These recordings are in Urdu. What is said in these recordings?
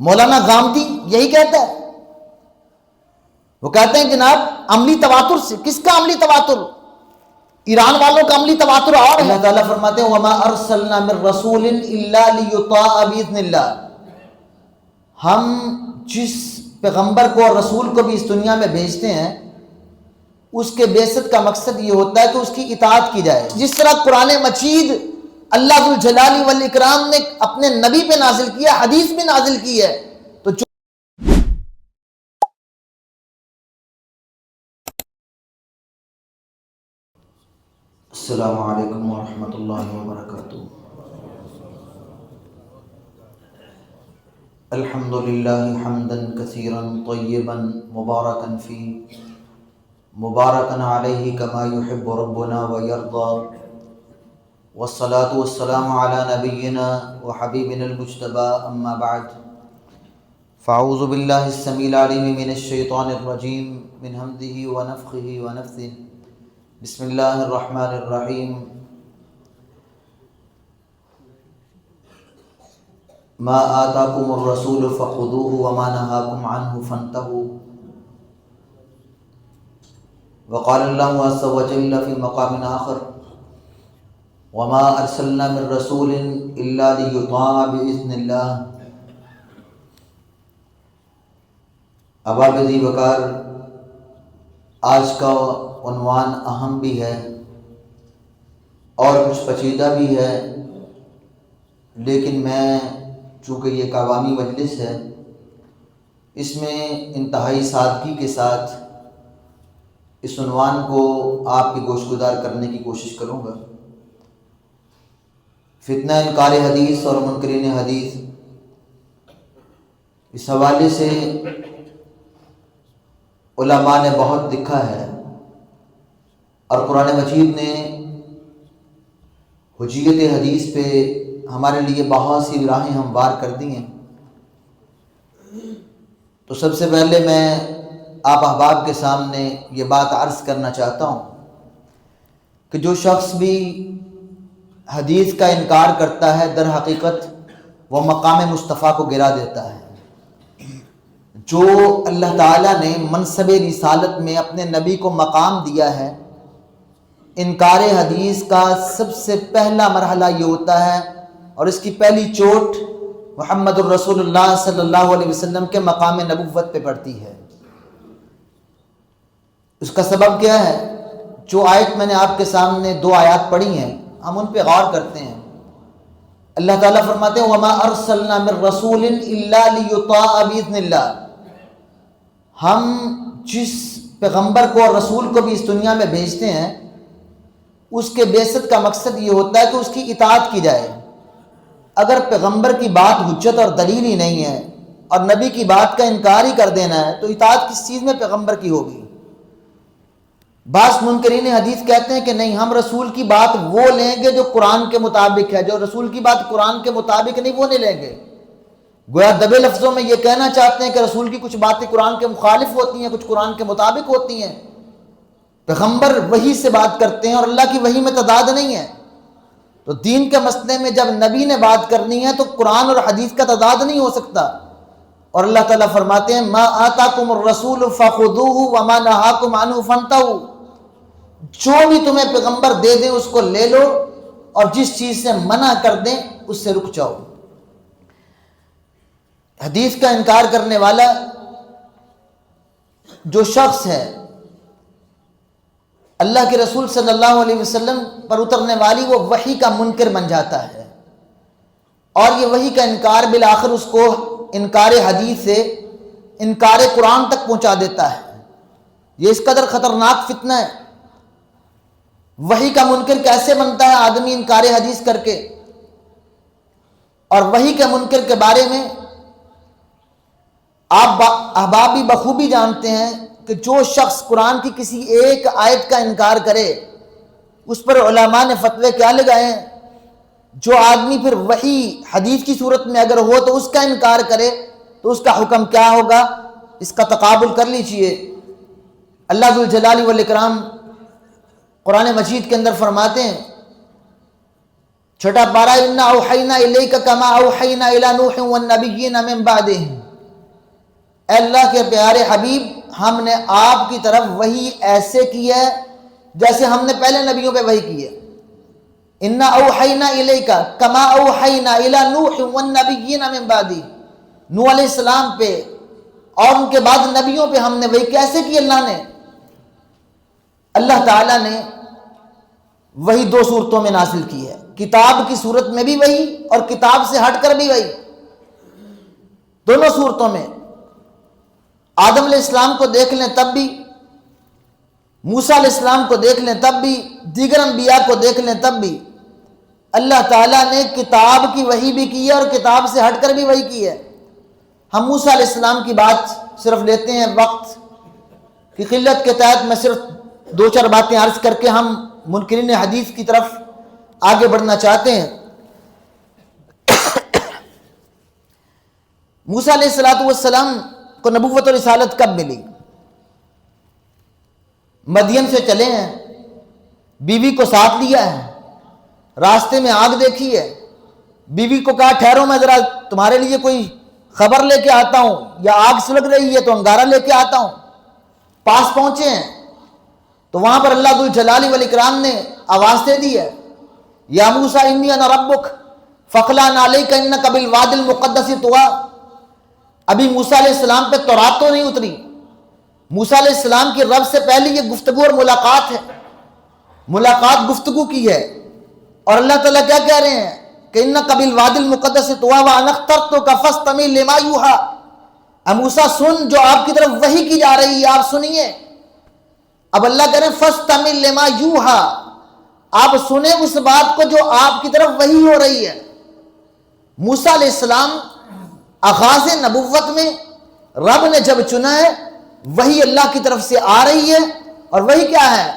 مولانا غامدی یہی کہتا ہے، وہ کہتے ہیں جناب عملی تواتر سے، کس کا عملی تواتر؟ ایران والوں کا عملی تواتر اور ہے۔ اللہ تعالیٰ فرماتے ہیں وَمَا أَرْسَلْنَا مِن رَّسُولٍ إِلَّا لِيُطَاعَ بِإِذْنِ اللَّهِ، ہم جس پیغمبر کو اور رسول کو بھی اس دنیا میں بھیجتے ہیں اس کے بعثت کا مقصد یہ ہوتا ہے کہ اس کی اطاعت کی جائے۔ جس طرح قرآن مجید اللہ ذو الجلال والاکرام نے اپنے نبی پہ نازل کیا، حدیث بھی نازل کی ہے، تو جو السلام علیکم ورحمۃ اللہ وبرکاتہ۔ الحمد للہ حمدا کثیرا طیبا مبارکا فی مبارکا علیہ کما یحب ربنا ویرضى، والصلاة والسلام علی نبینا وحبیبنا المجتبى، اما بعد فاعوذ باللہ السمیع العلیم من الشیطان الرجیم من حمدہ ونفخہ ونفثہ، بسم اللہ الرحمن الرحیم۔ ما آتاکم الرسول فخذوہ وما نہاکم عنہ فانتہوا، وقال اللہ عز وجل فی مقام آخر وما ارسلنا من رسول الا لیطاع باذن اللہ۔ ابا ذی وقار، آج کا عنوان اہم بھی ہے اور کچھ پیچیدہ بھی ہے، لیکن میں چونکہ یہ ایک عوامی مجلس ہے اس میں انتہائی سادگی کے ساتھ اس عنوان کو آپ کی گوشگزار کرنے کی کوشش کروں گا۔ فتنہ انکار حدیث اور منکرین حدیث، اس حوالے سے علماء نے بہت لکھا ہے اور قرآن مجید نے حجیت حدیث پہ ہمارے لیے بہت سی راہیں ہموار کر دی ہیں۔ تو سب سے پہلے میں آپ احباب کے سامنے یہ بات عرض کرنا چاہتا ہوں کہ جو شخص بھی حدیث کا انکار کرتا ہے در حقیقت وہ مقام مصطفیٰ کو گرا دیتا ہے۔ جو اللہ تعالیٰ نے منصب رسالت میں اپنے نبی کو مقام دیا ہے، انکار حدیث کا سب سے پہلا مرحلہ یہ ہوتا ہے اور اس کی پہلی چوٹ محمد الرسول اللہ صلی اللہ علیہ وسلم کے مقام نبوت پہ پڑتی ہے۔ اس کا سبب کیا ہے؟ جو آیت میں نے آپ کے سامنے دو آیات پڑھی ہیں، ہم ان پہ غور کرتے ہیں۔ اللہ تعالیٰ فرماتے ہیں وَمَا أَرْسَلْنَا مِن رَّسُولٍ إِلَّا لِيُطَاعَ بِإِذْنِ اللَّهِ، ہم جس پیغمبر کو اور رسول کو بھی اس دنیا میں بھیجتے ہیں اس کے بعثت کا مقصد یہ ہوتا ہے کہ اس کی اطاعت کی جائے۔ اگر پیغمبر کی بات حجت اور دلیل ہی نہیں ہے اور نبی کی بات کا انکار ہی کر دینا ہے تو اطاعت کس چیز میں پیغمبر کی ہوگی؟ بعض منکرین حدیث کہتے ہیں کہ نہیں، ہم رسول کی بات وہ لیں گے جو قرآن کے مطابق ہے، جو رسول کی بات قرآن کے مطابق نہیں وہ نہیں لیں گے۔ گویا دبے لفظوں میں یہ کہنا چاہتے ہیں کہ رسول کی کچھ باتیں قرآن کے مخالف ہوتی ہیں، کچھ قرآن کے مطابق ہوتی ہیں۔ پیغمبر وحی سے بات کرتے ہیں اور اللہ کی وحی میں تضاد نہیں ہے، تو دین کے مسئلے میں جب نبی نے بات کرنی ہے تو قرآن اور حدیث کا تضاد نہیں ہو سکتا۔ اور اللہ تعالیٰ فرماتے ہیں ما آتاکم الرسول فخذوہ وما نہاکم عنہ فانتہوا، جو بھی تمہیں پیغمبر دے دیں اس کو لے لو اور جس چیز سے منع کر دیں اس سے رک جاؤ۔ حدیث کا انکار کرنے والا جو شخص ہے، اللہ کے رسول صلی اللہ علیہ وسلم پر اترنے والی وہ وحی کا منکر بن جاتا ہے، اور یہ وحی کا انکار بالآخر اس کو انکار حدیث سے انکار قرآن تک پہنچا دیتا ہے۔ یہ اس قدر خطرناک فتنہ ہے۔ وحی کا منکر کیسے بنتا ہے آدمی انکار حدیث کر کے؟ اور وحی کے منکر کے بارے میں آپ احباب بھی بخوبی جانتے ہیں کہ جو شخص قرآن کی کسی ایک آیت کا انکار کرے اس پر علماء نے فتوے کیا لگائے ہیں۔ جو آدمی پھر وحی حدیث کی صورت میں اگر ہو تو اس کا انکار کرے تو اس کا حکم کیا ہوگا، اس کا تقابل کر لیجئے۔ اللہ ذو الجلال والاکرام قرآن مجید کے اندر فرماتے ہیں چھٹا پارہ انا اوحینا الیک کما اوحینا الی نوح والنبیین من بعدہ، اے اللہ کے پیارے حبیب ہم نے آپ کی طرف وحی ایسے کی ہے جیسے ہم نے پہلے نبیوں پہ وحی کی ہے۔ انا اوحینا الیک کما اوحینا الی نوح والنبیین من بعدہ، نوح علیہ السلام پہ اور ان کے بعد نبیوں پہ ہم نے وحی کیسے کی اللہ تعالیٰ نے وہی دو صورتوں میں نازل کی ہے، کتاب کی صورت میں بھی وہی اور کتاب سے ہٹ کر بھی وہی، دونوں صورتوں میں۔ آدم علیہ السلام کو دیکھ لیں تب بھی، موسیٰ علیہ السلام کو دیکھ لیں تب بھی، دیگر انبیاء کو دیکھ لیں تب بھی اللہ تعالیٰ نے کتاب کی وحی بھی کی ہے اور کتاب سے ہٹ کر بھی وحی کی ہے۔ ہم موسیٰ علیہ السلام کی بات صرف لیتے ہیں، وقت کی قلت کے تحت میں صرف دو چار باتیں عرض کر کے ہم منکرین حدیث کی طرف آگے بڑھنا چاہتے ہیں۔ موسیٰ علیہ السلام کو نبوت و رسالت کب ملی؟ مدین سے چلے ہیں، بیوی کو ساتھ لیا ہے، راستے میں آگ دیکھی ہے، بیوی کو کہا ٹھہرو میں ذرا تمہارے لیے کوئی خبر لے کے آتا ہوں، یا آگ سلگ رہی ہے تو انگارہ لے کے آتا ہوں۔ پاس پہنچے ہیں تو وہاں پر اللہ ذو الجلال والاکرام نے آواز دے دی ہے، یا موسیٰ انی انا ربک فاخلع علیک انک بالوادی المقدس طویٰ۔ ابھی موسیٰ علیہ السلام پہ تورات تو نہیں اتری، موسیٰ علیہ السلام کی رب سے پہلے یہ گفتگو اور ملاقات ہے، ملاقات گفتگو کی ہے، اور اللہ تعالیٰ کیا کہہ رہے ہیں کہ انک بالوادی المقدس طویٰ وانا اخترتک فاستمع لما یوحیٰ۔ اے موسیٰ سن جو آپ کی طرف وحی کی جا رہی ہے، آپ سنیے۔ اب اللہ کہہ رہے ہیں فاستمع لما یوحیٰ، آپ سنیں اس بات کو جو آپ کی طرف وحی ہو رہی ہے۔ موسیٰ علیہ السلام آغاز نبوت میں رب نے جب چنا ہے، وحی اللہ کی طرف سے آ رہی ہے، اور وحی کیا ہے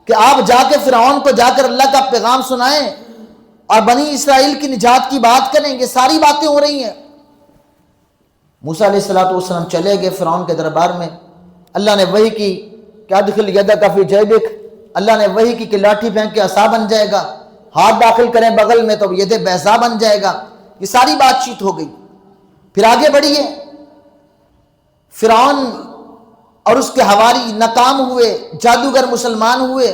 کہ آپ جا کے فرعون کو جا کر اللہ کا پیغام سنائیں اور بنی اسرائیل کی نجات کی بات کریں، یہ ساری باتیں ہو رہی ہیں۔ موسیٰ علیہ السلام چلے گئے فرعون کے دربار میں، اللہ نے وحی کی کہ ادخل یدک فی جیبک، اللہ نے وحی کی کہ لاٹھی پھینک کے عصا بن جائے گا، ہاتھ داخل کریں بغل میں تو ید بیضاء بن جائے گا، یہ ساری بات چیت ہو گئی۔ پھر آگے بڑھیے، فرعون اور اس کے حواری ناکام ہوئے، جادوگر مسلمان ہوئے،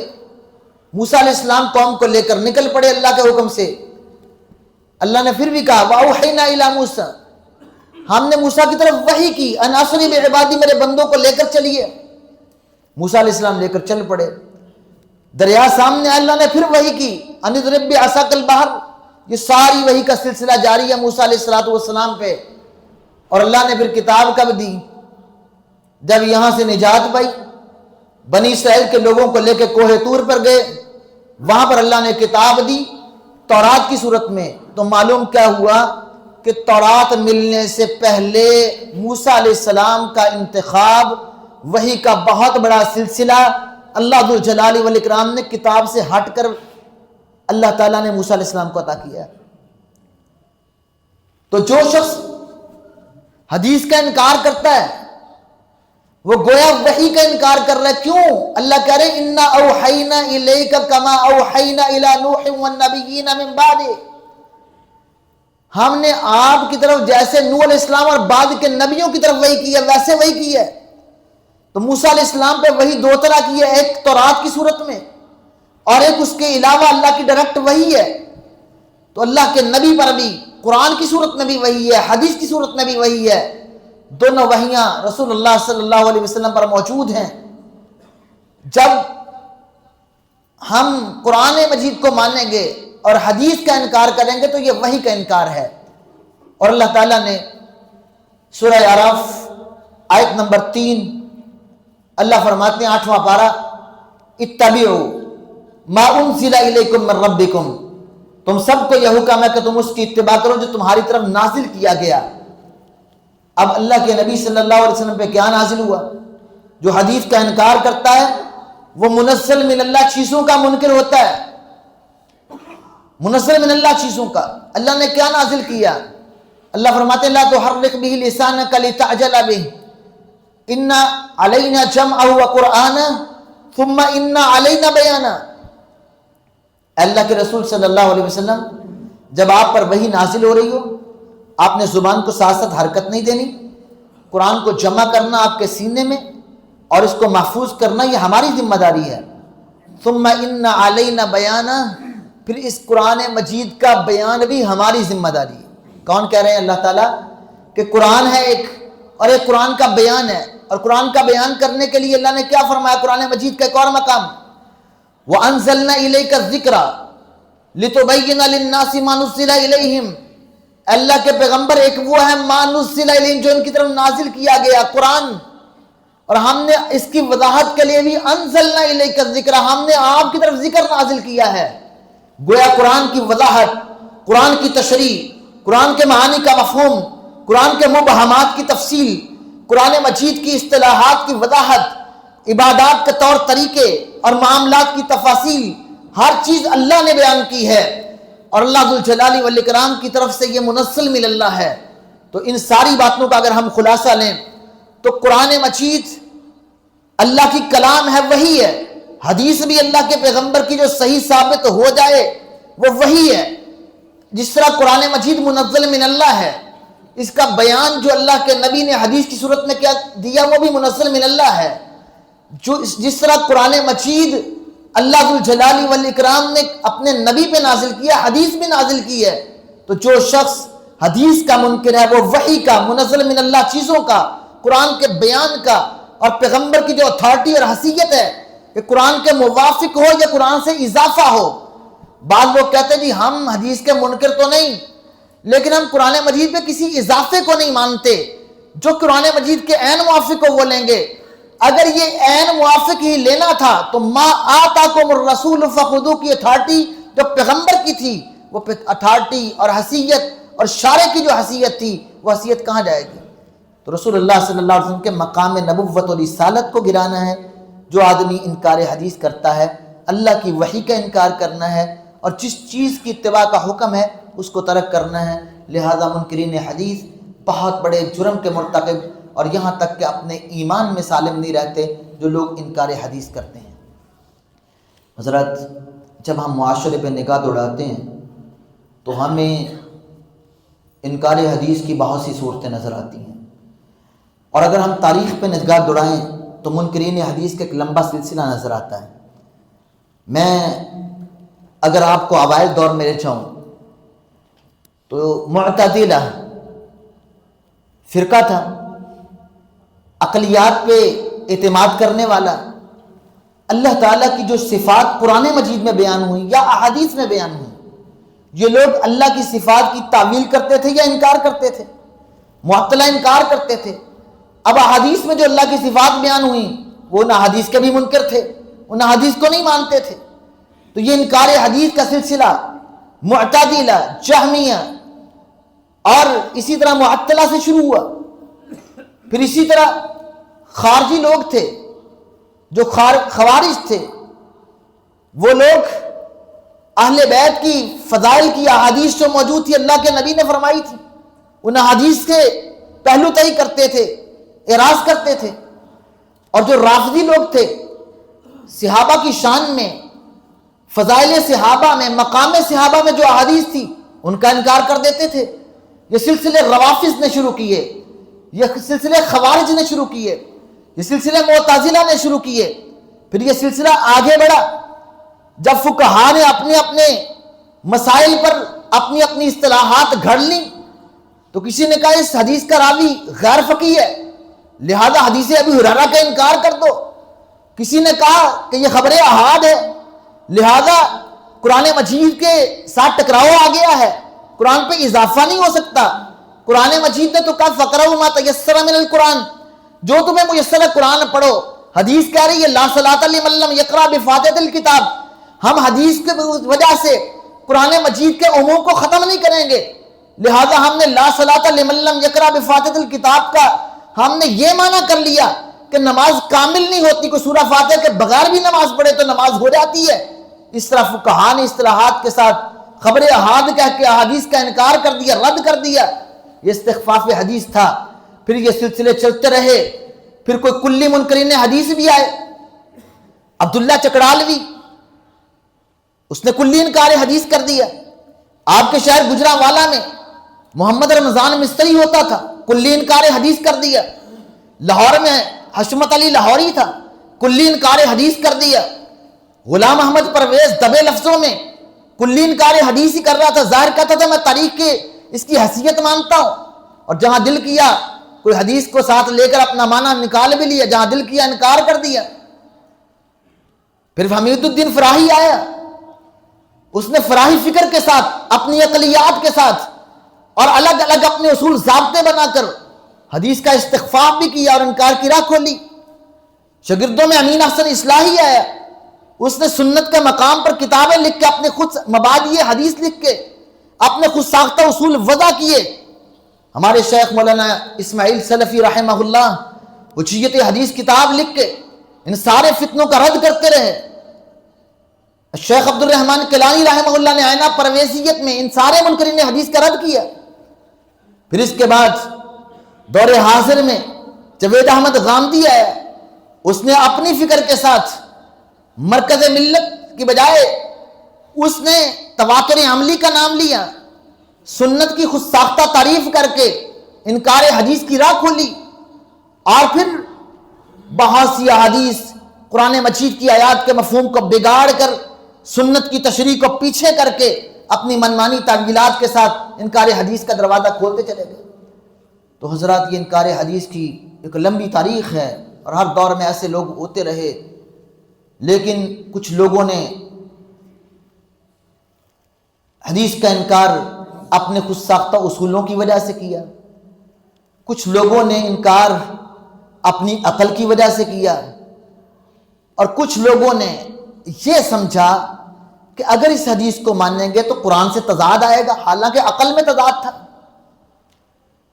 موسیٰ علیہ السلام قوم کو لے کر نکل پڑے اللہ کے حکم سے۔ اللہ نے پھر بھی کہا وَأَوْحَيْنَا إِلَىٰ مُوسَىٰ، ہم نے موسیٰ کی طرف وحی کی أَنْ أَسْرِ بِعِبَادِي، میرے بندوں کو لے کر چلیے۔ موسیٰ علیہ السلام لے کر چل پڑے، دریا سامنے، اللہ نے پھر وحی کی أَنِ اضْرِب بِعَصَاكَ الْبَحْرَ، یہ ساری وحی کا سلسلہ جاری ہے موسیٰ علیہ السلام پہ۔ اور اللہ نے پھر کتاب کب دی؟ جب یہاں سے نجات پائی، بنی اسرائیل کے لوگوں کو لے کے کوہ طور پر گئے، وہاں پر اللہ نے کتاب دی تورات کی صورت میں۔ تو معلوم کیا ہوا کہ تورات ملنے سے پہلے موسیٰ علیہ السلام کا انتخاب، وحی کا بہت بڑا سلسلہ اللہ ذو الجلال والاکرام نے کتاب سے ہٹ کر اللہ تعالیٰ نے موسیٰ علیہ السلام کو عطا کیا۔ تو جو شخص حدیث کا انکار کرتا ہے وہ گویا وحی کا انکار کر رہا ہے۔ کیوں؟ اللہ کہہ رہے انا اوحینا الیک کما اوحینا الی نوح والنبیین من بعد، ہم نے آپ کی طرف جیسے نوح علیہ السلام اور بعد کے نبیوں کی طرف وحی کی ہے ویسے وحی کی ہے۔ تو موسیٰ علیہ السلام پہ وحی دو طرح کی ہے، ایک تورات کی صورت میں اور ایک اس کے علاوہ اللہ کی ڈائریکٹ وحی ہے۔ تو اللہ کے نبی پر بھی قرآن کی صورت میں بھی وحی ہے، حدیث کی صورت میں بھی وحی ہے، دونوں وحیاں رسول اللہ صلی اللہ علیہ وسلم پر موجود ہیں۔ جب ہم قرآن مجید کو مانیں گے اور حدیث کا انکار کریں گے تو یہ وحی کا انکار ہے۔ اور اللہ تعالیٰ نے سورہ اعراف آیت نمبر 3 اللہ فرماتے ہیں 8واں پارہ اتبعوا ما انزل الیکم من ربکم، تم سب کو یہ حکم ہے کہ تم اس کی اتباع کرو جو تمہاری طرف نازل کیا گیا۔ اب اللہ کے نبی صلی اللہ علیہ وسلم پہ کیا نازل ہوا؟ جو حدیث کا انکار کرتا ہے وہ منزل من اللہ چیزوں کا منکر ہوتا ہے، منزل من اللہ چیزوں کا۔ اللہ نے کیا نازل کیا؟ اللہ فرماتے ہیں لا تحرک به لسانک لتعجل به ان علینا جمعہ وقرآنہ ثم ان علینا بیانہ۔ اللہ کے رسول صلی اللہ علیہ وسلم جب آپ پر وحی نازل ہو رہی ہو، آپ نے زبان کو ساتھ ساتھ حرکت نہیں دینی، قرآن کو جمع کرنا آپ کے سینے میں اور اس کو محفوظ کرنا یہ ہماری ذمہ داری ہے۔ ثم ان علینا بیانہ، پھر اس قرآن مجید کا بیان بھی ہماری ذمہ داری ہے۔ کون کہہ رہے ہیں؟ اللہ تعالیٰ، کہ قرآن ہے ایک اور ایک قرآن کا بیان ہے، اور قرآن کا بیان کرنے کے لیے اللہ نے کیا فرمایا؟ قرآن مجید کا ایک اور مقام، وَأَنزَلْنَا إِلَيْكَ الذِّكْرَ لِتُبَيِّنَ لِلنَّاسِ مَا نُزِّلَ إِلَيْهِمْ۔ اللہ کے پیغمبر ایک وہ ہے مَا نُزِّلَ إِلَيْهِمْ، جو ان کی طرف نازل کیا گیا قرآن، اور ہم نے اس کی وضاحت کے لیے بھی انزلنا الیک الذکر، ہم نے آپ کی طرف ذکر نازل کیا ہے۔ گویا قرآن کی وضاحت، قرآن کی تشریح، قرآن کے معانی کا مفہوم، قرآن کے مبہمات کی تفصیل، قرآن مجید کی اصطلاحات کی وضاحت، عبادات کے طور طریقے اور معاملات کی تفاصیل، ہر چیز اللہ نے بیان کی ہے، اور اللہ ذوالجلال والاکرام کی طرف سے یہ منزل من اللہ ہے۔ تو ان ساری باتوں کا اگر ہم خلاصہ لیں تو قرآن مجید اللہ کی کلام ہے، وحی ہے۔ حدیث بھی اللہ کے پیغمبر کی جو صحیح ثابت ہو جائے وہ وحی ہے۔ جس طرح قرآن مجید منزل من اللہ ہے، اس کا بیان جو اللہ کے نبی نے حدیث کی صورت میں کیا دیا وہ بھی منزل من اللہ ہے۔ جس طرح قرآن مجید اللہ ذوالجلال والاکرام نے اپنے نبی پہ نازل کیا، حدیث بھی نازل کی ہے، تو جو شخص حدیث کا منکر ہے وہ وحی کا، منزل من اللہ چیزوں کا، قرآن کے بیان کا اور پیغمبر کی جو اتھارٹی اور حیثیت ہے کہ قرآن کے موافق ہو یا قرآن سے اضافہ ہو۔ بعض لوگ کہتے ہیں جی ہم حدیث کے منکر تو نہیں، لیکن ہم قرآن مجید پہ کسی اضافے کو نہیں مانتے، جو قرآن مجید کے عین موافق ہو وہ لیں گے۔ اگر یہ عین موافق ہی لینا تھا تو ما آتاکم الرسول فخذوہ کی اتھارٹی جو پیغمبر کی تھی، وہ اتھارٹی اور حیثیت اور شارع کی جو حیثیت تھی وہ حیثیت کہاں جائے گی؟ تو رسول اللہ صلی اللہ علیہ وسلم کے مقام نبوت اور رسالت کو گرانا ہے۔ جو آدمی انکار حدیث کرتا ہے، اللہ کی وحی کا انکار کرنا ہے، اور جس چیز کی اتباع کا حکم ہے اس کو ترک کرنا ہے۔ لہذا منکرین حدیث بہت بڑے جرم کے مرتکب اور یہاں تک کہ اپنے ایمان میں سالم نہیں رہتے جو لوگ انکار حدیث کرتے ہیں۔ حضرت، جب ہم معاشرے پہ نگاہ دوڑاتے ہیں تو ہمیں انکار حدیث کی بہت سی صورتیں نظر آتی ہیں، اور اگر ہم تاریخ پہ نگاہ دوڑائیں تو منکرین حدیث کا ایک لمبا سلسلہ نظر آتا ہے۔ میں اگر آپ کو اوائل دور میں لے جاؤں تو معتزلہ فرقہ تھا، عقلیات پہ اعتماد کرنے والا۔ اللہ تعالیٰ کی جو صفات قرآن مجید میں بیان ہوئی یا احادیث میں بیان ہوئی، یہ لوگ اللہ کی صفات کی تعویل کرتے تھے یا انکار کرتے تھے؟ معطلہ انکار کرتے تھے۔ اب احادیث میں جو اللہ کی صفات بیان ہوئی وہ ان احادیث کے بھی منکر تھے، ان احادیث کو نہیں مانتے تھے۔ تو یہ انکار حدیث کا سلسلہ معتزلہ، جہمیہ اور اسی طرح معطلہ سے شروع ہوا۔ پھر اسی طرح خارجی لوگ تھے جو خوارج تھے، وہ لوگ اہل بیت کی فضائل کی احادیث جو موجود تھی اللہ کے نبی نے فرمائی تھی، ان احادیث کے پہلو تہی کرتے تھے، اعراض کرتے تھے۔ اور جو رافضی لوگ تھے، صحابہ کی شان میں، فضائل صحابہ میں، مقام صحابہ میں جو احادیث تھی ان کا انکار کر دیتے تھے۔ یہ سلسلے روافض نے شروع کیے، یہ سلسلے خوارج نے شروع کیے، یہ سلسلے معتزلہ نے شروع کیے۔ پھر یہ سلسلہ آگے بڑھا جب فقہا نے اپنے اپنے مسائل پر اپنی اپنی اصطلاحات گھڑ لیں، تو کسی نے کہا اس حدیث کا راوی غیر فقیہ ہے لہذا حدیث ابی ہریرہ کا انکار کر دو۔ کسی نے کہا کہ یہ خبر احاد ہے لہذا قرآن مجید کے ساتھ ٹکراؤ آ گیا ہے، قرآن پہ اضافہ نہیں ہو سکتا۔ قرآن مجید نے تو کہا فقرؤ ما تیسر من القرآن، جو تمہیں میسر ہے قرآن پڑھو۔ حدیث کہہ رہی ہے لا صلاۃ لمن لم یقرأ بفاتحۃ الکتاب۔ ہم حدیث کی وجہ سے قرآن مجید کے عموم کو ختم نہیں کریں گے، لہذا ہم نے لا صلاۃ لمن لم یقرأ بفاتحۃ الکتاب کا ہم نے یہ معنی کر لیا کہ نماز کامل نہیں ہوتی، کوئی سورہ فاتحہ کے بغیر بھی نماز پڑھے تو نماز ہو جاتی ہے۔ اس طرح فقہا نے اصطلاحات کے ساتھ خبر احاد کہہ کے احادیث کا انکار کر دیا، رد کر دیا۔ یہ استخفاف حدیث تھا۔ پھر یہ سلسلے چلتے رہے، پھر کوئی کلی منکرین حدیث بھی آئے۔ عبداللہ چکڑالوی اس نے کلی انکار حدیث کر دیا۔ آپ کے شہر گجرانوالہ میں محمد رمضان مستری ہوتا تھا، کلی انکار حدیث کر دیا۔ لاہور میں حشمت علی لاہوری تھا، کلی انکار حدیث کر دیا۔ غلام احمد پرویز دبے لفظوں میں کلی انکار حدیث ہی کر رہا تھا، ظاہر کرتا تھا میں تاریخ کے اس کی حیثیت مانتا ہوں، اور جہاں دل کیا کوئی حدیث کو ساتھ لے کر اپنا معنی نکال بھی لیا، جہاں دل کیا انکار کر دیا۔ پھر حمید الدین فراہی آیا، اس نے فراہی فکر کے ساتھ، اپنی عقلیات کے ساتھ اور الگ الگ اپنے اصول ضابطے بنا کر حدیث کا استخفاف بھی کیا اور انکار کی راہ کھولی۔ شاگردوں میں امین احسن اصلاحی آیا، اس نے سنت کے مقام پر کتابیں لکھ کے، اپنے خود مبادئ حدیث لکھ کے، اپنے خود ساختہ اصول وضع کیے۔ ہمارے شیخ مولانا اسماعیل سلفی رحمہ اللہ وجیت حدیث کتاب لکھ کے ان سارے فتنوں کا رد کرتے رہے۔ شیخ عبد الرحمن کیلانی رحمہ اللہ نے آئینہ پرویزیت میں ان سارے منکرین حدیث کا رد کیا۔ پھر اس کے بعد دور حاضر میں جوید احمد غامدی آیا، اس نے اپنی فکر کے ساتھ مرکز ملت کی بجائے اس نے تواتر عملی کا نام لیا، سنت کی خود ساختہ تعریف کر کے انکار حدیث کی راہ کھولی، اور پھر بہت سی احادیث قرآن مجید کی آیات کے مفہوم کو بگاڑ کر سنت کی تشریح کو پیچھے کر کے اپنی منمانی تعویلات کے ساتھ انکار حدیث کا دروازہ کھولتے چلے گئے۔ تو حضرات یہ انکار حدیث کی ایک لمبی تاریخ ہے، اور ہر دور میں ایسے لوگ ہوتے رہے، لیکن کچھ لوگوں نے حدیث کا انکار اپنے خود ساختہ اصولوں کی وجہ سے کیا، کچھ لوگوں نے انکار اپنی عقل کی وجہ سے کیا، اور کچھ لوگوں نے یہ سمجھا کہ اگر اس حدیث کو مانیں گے تو قرآن سے تضاد آئے گا، حالانکہ عقل میں تضاد تھا۔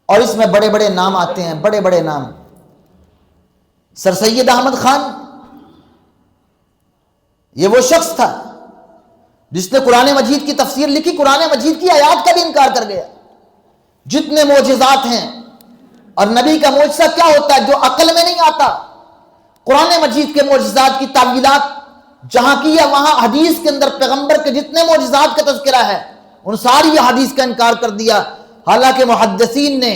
اور اس میں بڑے بڑے نام آتے ہیں، بڑے بڑے نام۔ سر سید احمد خان، یہ وہ شخص تھا جس نے قرآن مجید کی تفسیر لکھی، قرآن مجید کی آیات کا بھی انکار کر گیا۔ جتنے معجزات ہیں، اور نبی کا معجزہ کیا ہوتا ہے جو عقل میں نہیں آتا، قرآن مجید کے معجزات کی تعویلات جہاں کی ہے وہاں حدیث کے اندر پیغمبر کے جتنے معجزات کا تذکرہ ہے ان ساری حدیث کا انکار کر دیا۔ حالانکہ محدثین نے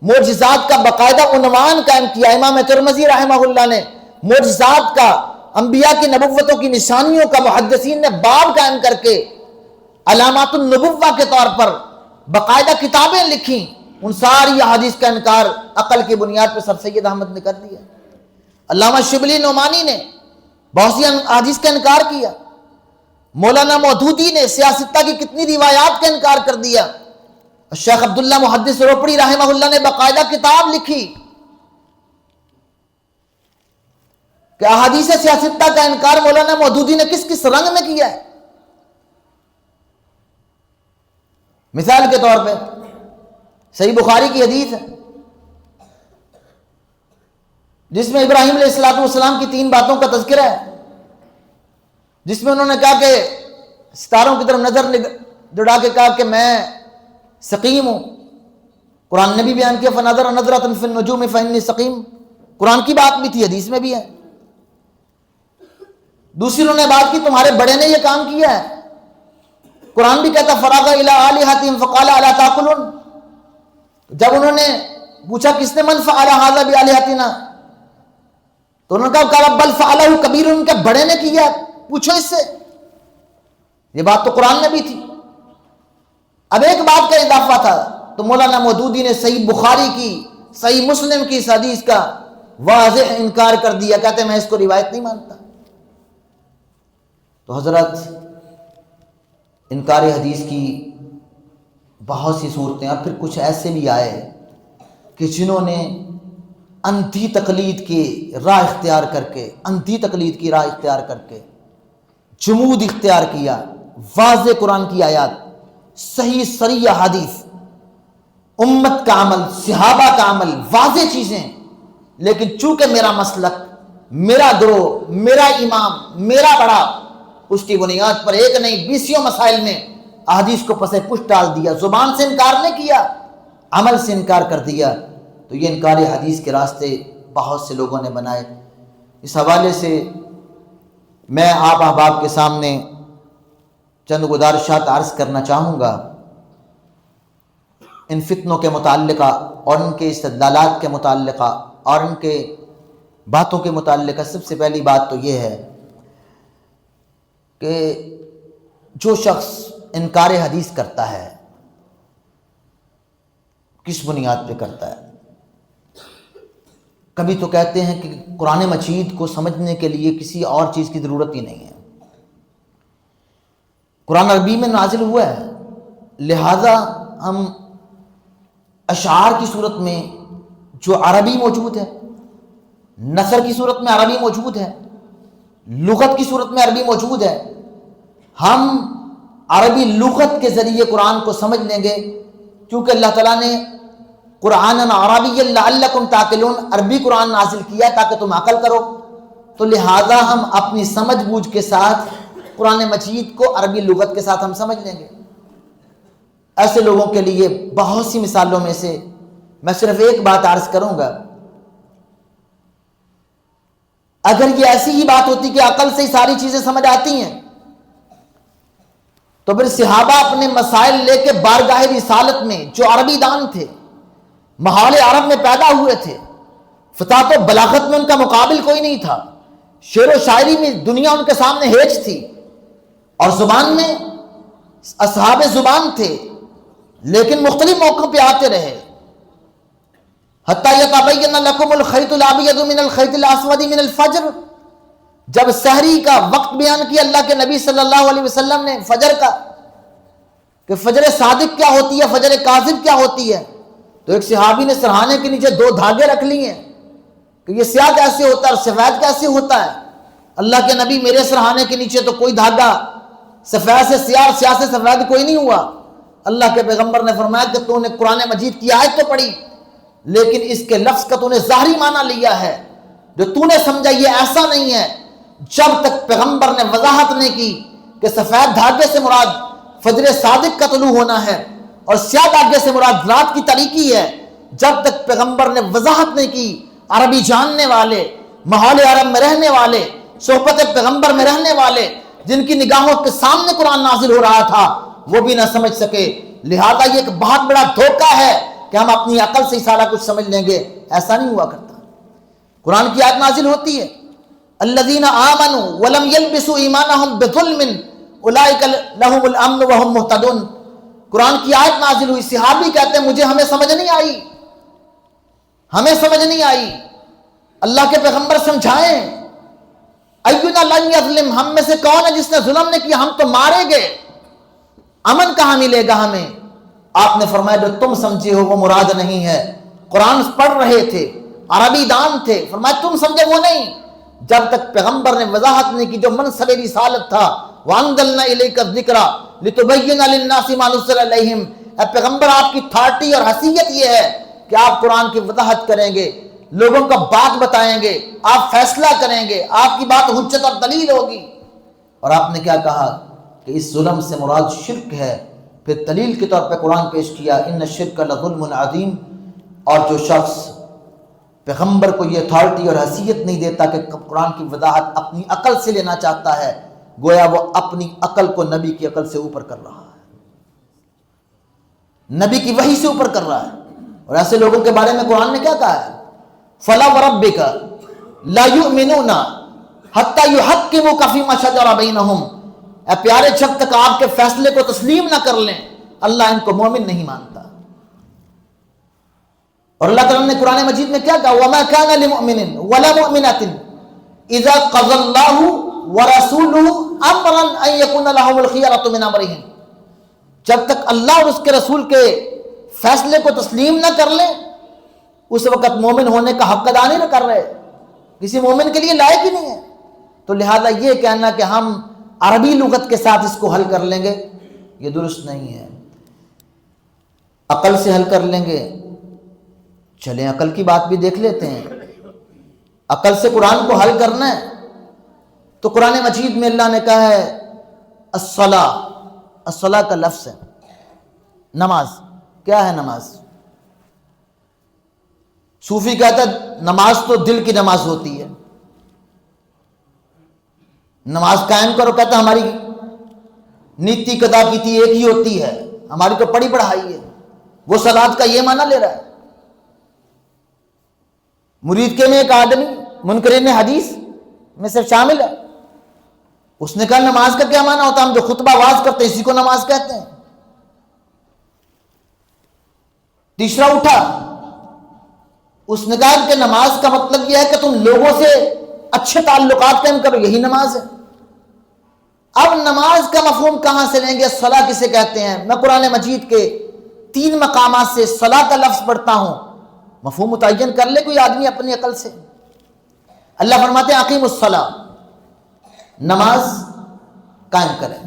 معجزات کا باقاعدہ عنوان قائم کیا۔ امام ترمذی رحمہ اللہ نے معجزات کا، انبیاء کی نبوتوں کی نشانیوں کا محدثین نے باب قائم کر کے علامات النبوہ کے طور پر باقاعدہ کتابیں لکھی۔ ان ساری حدیث کا انکار عقل کی بنیاد پر سر سید احمد نے کر دیا۔ علامہ شبلی نعمانی نے بہت سی حدیث کا انکار کیا۔ مولانا مودودی نے سیاستہ کی کتنی روایات کا انکار کر دیا۔ شیخ عبداللہ محدث روپڑی رحمہ اللہ نے باقاعدہ کتاب لکھی کہ احادیث سیاستہ کا انکار مولانا مودودی نے کس کس رنگ میں کیا ہے۔ مثال کے طور پہ صحیح بخاری کی حدیث ہے جس میں ابراہیم علیہ السلام کی 3 باتوں کا تذکرہ ہے، جس میں انہوں نے کہا کہ ستاروں کی طرف نظر جڑا کے کہا کہ میں سقیم ہوں۔ قرآن نے بھی بیان کیا فَنَظَرَ نَظْرَةً فِي النُّجُومِ فَإِنِّي سَقِيمٌ، قرآن کی بات بھی تھی، حدیث میں بھی ہے۔ دوسری انہوں نے بات کی تمہارے بڑے نے یہ کام کیا ہے، قرآن بھی کہتا فَرَاغَ إِلَىٰ آلِهَتِهِمْ فَقَالَ أَلَا تَأْكُلُونَ، جب انہوں نے پوچھا کس نے من فعل هذا بآلهتنا، تو انہوں نے کہا بل فعلہ کبیر، ان کے بڑے نے کیا، پوچھو اس سے۔ یہ بات تو قرآن میں بھی تھی۔ اب ایک بات کا اضافہ تھا، تو مولانا مودودی نے صحیح بخاری کی، صحیح مسلم کی اس حدیث کا واضح انکار کر دیا، کہتے ہیں میں اس کو روایت نہیں مانتا۔ تو حضرات انکار حدیث کی بہت سی صورتیں، اور پھر کچھ ایسے بھی آئے کہ جنہوں نے اندھی تقلید کی راہ اختیار کر کے جمود اختیار کیا۔ واضح قرآن کی آیات، صحیح صریح حدیث، امت کا عمل، صحابہ کا عمل، واضح چیزیں، لیکن چونکہ میرا مسلک، میرا گروہ، میرا امام، میرا بڑا، اس کی بنیاد پر ایک نہیں 20 مسائل میں احادیث کو پس پش ڈال دیا، زبان سے انکار نہیں کیا، عمل سے انکار کر دیا۔ تو یہ انکار حدیث کے راستے بہت سے لوگوں نے بنائے۔ اس حوالے سے میں آپ احباب کے سامنے چند گزارشات عرض کرنا چاہوں گا ان فتنوں کے متعلقہ اور ان کے استدلالات کے متعلقہ اور ان کے باتوں کے متعلقہ۔ سب سے پہلی بات تو یہ ہے کہ جو شخص انکار حدیث کرتا ہے کس بنیاد پہ کرتا ہے؟ کبھی تو کہتے ہیں کہ قرآن مجید کو سمجھنے کے لیے کسی اور چیز کی ضرورت ہی نہیں ہے، قرآن عربی میں نازل ہوا ہے، لہذا ہم اشعار کی صورت میں جو عربی موجود ہے، نثر کی صورت میں عربی موجود ہے، لغت کی صورت میں عربی موجود ہے، ہم عربی لغت کے ذریعے قرآن کو سمجھ لیں گے، کیونکہ اللہ تعالیٰ نے قرآن عربی لعلکم تعقلون عربی قرآن نازل کیا تاکہ تم عقل کرو، تو لہٰذا ہم اپنی سمجھ بوجھ کے ساتھ قرآن مجید کو عربی لغت کے ساتھ ہم سمجھ لیں گے۔ ایسے لوگوں کے لیے بہت سی مثالوں میں سے میں صرف ایک بات عرض کروں گا، اگر یہ ایسی ہی بات ہوتی کہ عقل سے ہی ساری چیزیں سمجھ آتی ہیں تو پھر صحابہ اپنے مسائل لے کے بارگاہ رسالت میں جو عربی دان تھے، ماحول عرب میں پیدا ہوئے تھے، فطاحت و بلاغت میں ان کا مقابل کوئی نہیں تھا، شعر و شاعری میں دنیا ان کے سامنے ہیچ تھی، اور زبان میں اصحاب زبان تھے، لیکن مختلف موقعوں پہ آتے رہے، حتیٰ یتبین لکم الخیط الابیض من الخیط الاسود من الفجر، جب سحری کا وقت بیان کیا اللہ کے نبی صلی اللہ علیہ وسلم نے فجر کا، کہ فجر صادق کیا ہوتی ہے، فجر کاذب کیا ہوتی ہے، تو ایک صحابی نے سرہانے کے نیچے 2 دھاگے رکھ لیے کہ یہ سیاہ کیسے ہوتا ہے اور سفید کیسے ہوتا ہے۔ اللہ کے نبی میرے سرہانے کے نیچے تو کوئی دھاگا سفید سے سیاہ اور سیاہ سے سفید کوئی نہیں ہوا۔ اللہ کے پیغمبر نے فرمایا کہ تو نے قرآن مجید کی آیت تو پڑھی، لیکن اس کے لفظ کا تو نے ظاہری معنی لیا ہے، جو تو نے سمجھا یہ ایسا نہیں ہے۔ جب تک پیغمبر نے وضاحت نہیں کی کہ سفید دھاگے سے مراد فجر صادق کا طلوع ہونا ہے اور سیاہ دھاگے سے مراد رات کی تاریکی ہے، جب تک پیغمبر نے وضاحت نہیں کی، عربی جاننے والے، ماحول عرب میں رہنے والے، صحبت پیغمبر میں رہنے والے، جن کی نگاہوں کے سامنے قرآن نازل ہو رہا تھا، وہ بھی نہ سمجھ سکے۔ لہذا یہ ایک بہت بڑا دھوکہ ہے کہ ہم اپنی عقل سے ہی سارا کچھ سمجھ لیں گے، ایسا نہیں ہوا کرتا۔ قرآن کی آیت نازل ہوتی ہے، الذین آمنوا ولم یلبسوا ایمانہم بظلم اولئک لہم الامن وہم مہتدون۔ قرآن کی آیت نازل ہوئی، صحابی کہتے ہیں ہمیں سمجھ نہیں آئی، ہمیں سمجھ نہیں آئی، اللہ کے پیغمبر سمجھائیں۔ اینا لن یظلم، ہم میں سے کون ہے جس نے ظلم نے کیا، ہم تو مارے گئے، امن کہاں ملے گا ہمیں؟ آپ نے فرمایا جو تم سمجھے ہو وہ مراد نہیں ہے۔ قرآن پڑھ رہے تھے، عربی دان تھے، فرمایا تم سمجھے وہ نہیں، جب تک پیغمبر نے وضاحت نہیں کی جو منصب رسالت تھا۔ وَأَنزَلْنَا إِلَيْكَ الذِّكْرَ لِتُبَيِّنَ لِلنَّاسِ مَا نُزِّلَ إِلَيْهِمْ۔ اے پیغمبر آپ کی تھارٹی اور حیثیت یہ ہے کہ آپ قرآن کی وضاحت کریں گے، لوگوں کو بات بتائیں گے، آپ فیصلہ کریں گے، آپ کی بات حجت اور دلیل ہوگی۔ اور آپ نے کیا کہا کہ اس ظلم سے مراد شرک ہے، پھر دلیل کے طور پہ قرآن پیش کیا، ان الشرک لظلم عظیم۔ اور جو شخص پیغمبر کو یہ اتھارٹی اور حیثیت نہیں دیتا کہ قرآن کی وضاحت اپنی عقل سے لینا چاہتا ہے، گویا وہ اپنی عقل کو نبی کی عقل سے اوپر کر رہا ہے، نبی کی وحی سے اوپر کر رہا ہے۔ اور ایسے لوگوں کے بارے میں قرآن نے کیا کہا ہے؟ فَلَا وَرَبِّكَ لَا يُؤْمِنُونَ حَتَّى يُحَكِّمُوكَ فِيمَا شَجَرَ بَيْنَهُمْ۔ اے پیارے جب تک آپ کے فیصلے کو تسلیم نہ کر لیں، اللہ ان کو مومن نہیں مانتا۔ اور اللہ تعالیٰ نے قرآن مجید میں کیا کہا؟ وَمَا كَانَ لِمُؤْمِنٍ وَلَا مُؤْمِنَةٍ إِذَا قَضَى اللَّهُ وَرَسُولُهُ أَمْرًا أَن يَكُونَ لَهُمُ الْخِيَرَةُ مِنْ أَمْرِهِمْ۔ جب تک اللہ اور اس کے رسول کے فیصلے کو تسلیم نہ کر لیں، اس وقت مومن ہونے کا حق ادا نہیں کر رہے، کسی مومن کے لیے لائق ہی نہیں ہے۔ تو لہذا یہ کہنا کہ ہم عربی لغت کے ساتھ اس کو حل کر لیں گے، یہ درست نہیں ہے۔ عقل سے حل کر لیں گے، چلیں عقل کی بات بھی دیکھ لیتے ہیں۔ عقل سے قرآن کو حل کرنا ہے تو قرآن مجید میں اللہ نے کہا ہے الصلاۃ، الصلاۃ کا لفظ ہے نماز۔ کیا ہے نماز؟ صوفی کہتا ہے نماز تو دل کی نماز ہوتی ہے، نماز قائم کرو، کہتا ہماری نیتی قضا کی تھی ایک ہی ہوتی ہے، ہماری تو پڑھی پڑھائی ہے، وہ صلات کا یہ معنی لے رہا ہے۔ مرید کے میں ایک آدمی منکرین حدیث میں سے شامل ہے، اس نے کہا نماز کا کیا معنی ہوتا ہے؟ ہم جو خطبہ واز کرتے ہیں اسی کو نماز کہتے ہیں۔ تیسرا اٹھا، اس نے کہا کہ نماز کا مطلب یہ ہے کہ تم لوگوں سے اچھے تعلقات قائم کرو، یہی نماز ہے۔ اب نماز کا مفہوم کہاں سے لیں گے؟ صلاۃ کسے کہتے ہیں؟ میں قرآن مجید کے 3 مقامات سے صلاۃ کا لفظ پڑھتا ہوں، مفہوم متعین کر لے کوئی آدمی اپنی عقل سے۔ اللہ فرماتے ہیں اقیم الصلاۃ، نماز قائم کریں۔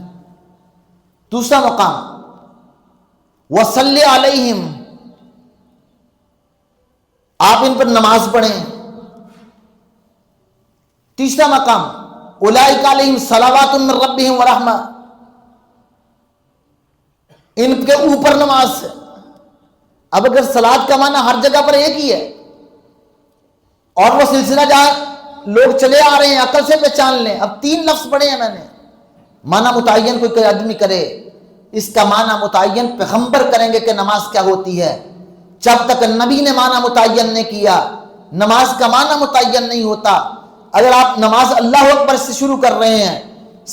دوسرا مقام وصلی علیہم، آپ ان پر نماز پڑھیں۔ تیسرا مقام اولئک علیہم صلوات من ربہم ورحمہ، ان کے اوپر نماز ہے۔ اب اگر صلات کا معنی ہر جگہ پر ایک ہی ہے اور وہ سلسلہ جہاں لوگ چلے آ رہے ہیں عقل سے پہچان لیں، اب 3 لفظ پڑھے ہیں میں نے، معنی متعین کوئی آدمی کرے، اس کا معنی متعین پیغمبر کریں گے کہ نماز کیا ہوتی ہے۔ جب تک نبی نے معنی متعین نہیں کیا نماز کا معنی متعین نہیں ہوتا۔ اگر آپ نماز اللہ اکبر سے شروع کر رہے ہیں،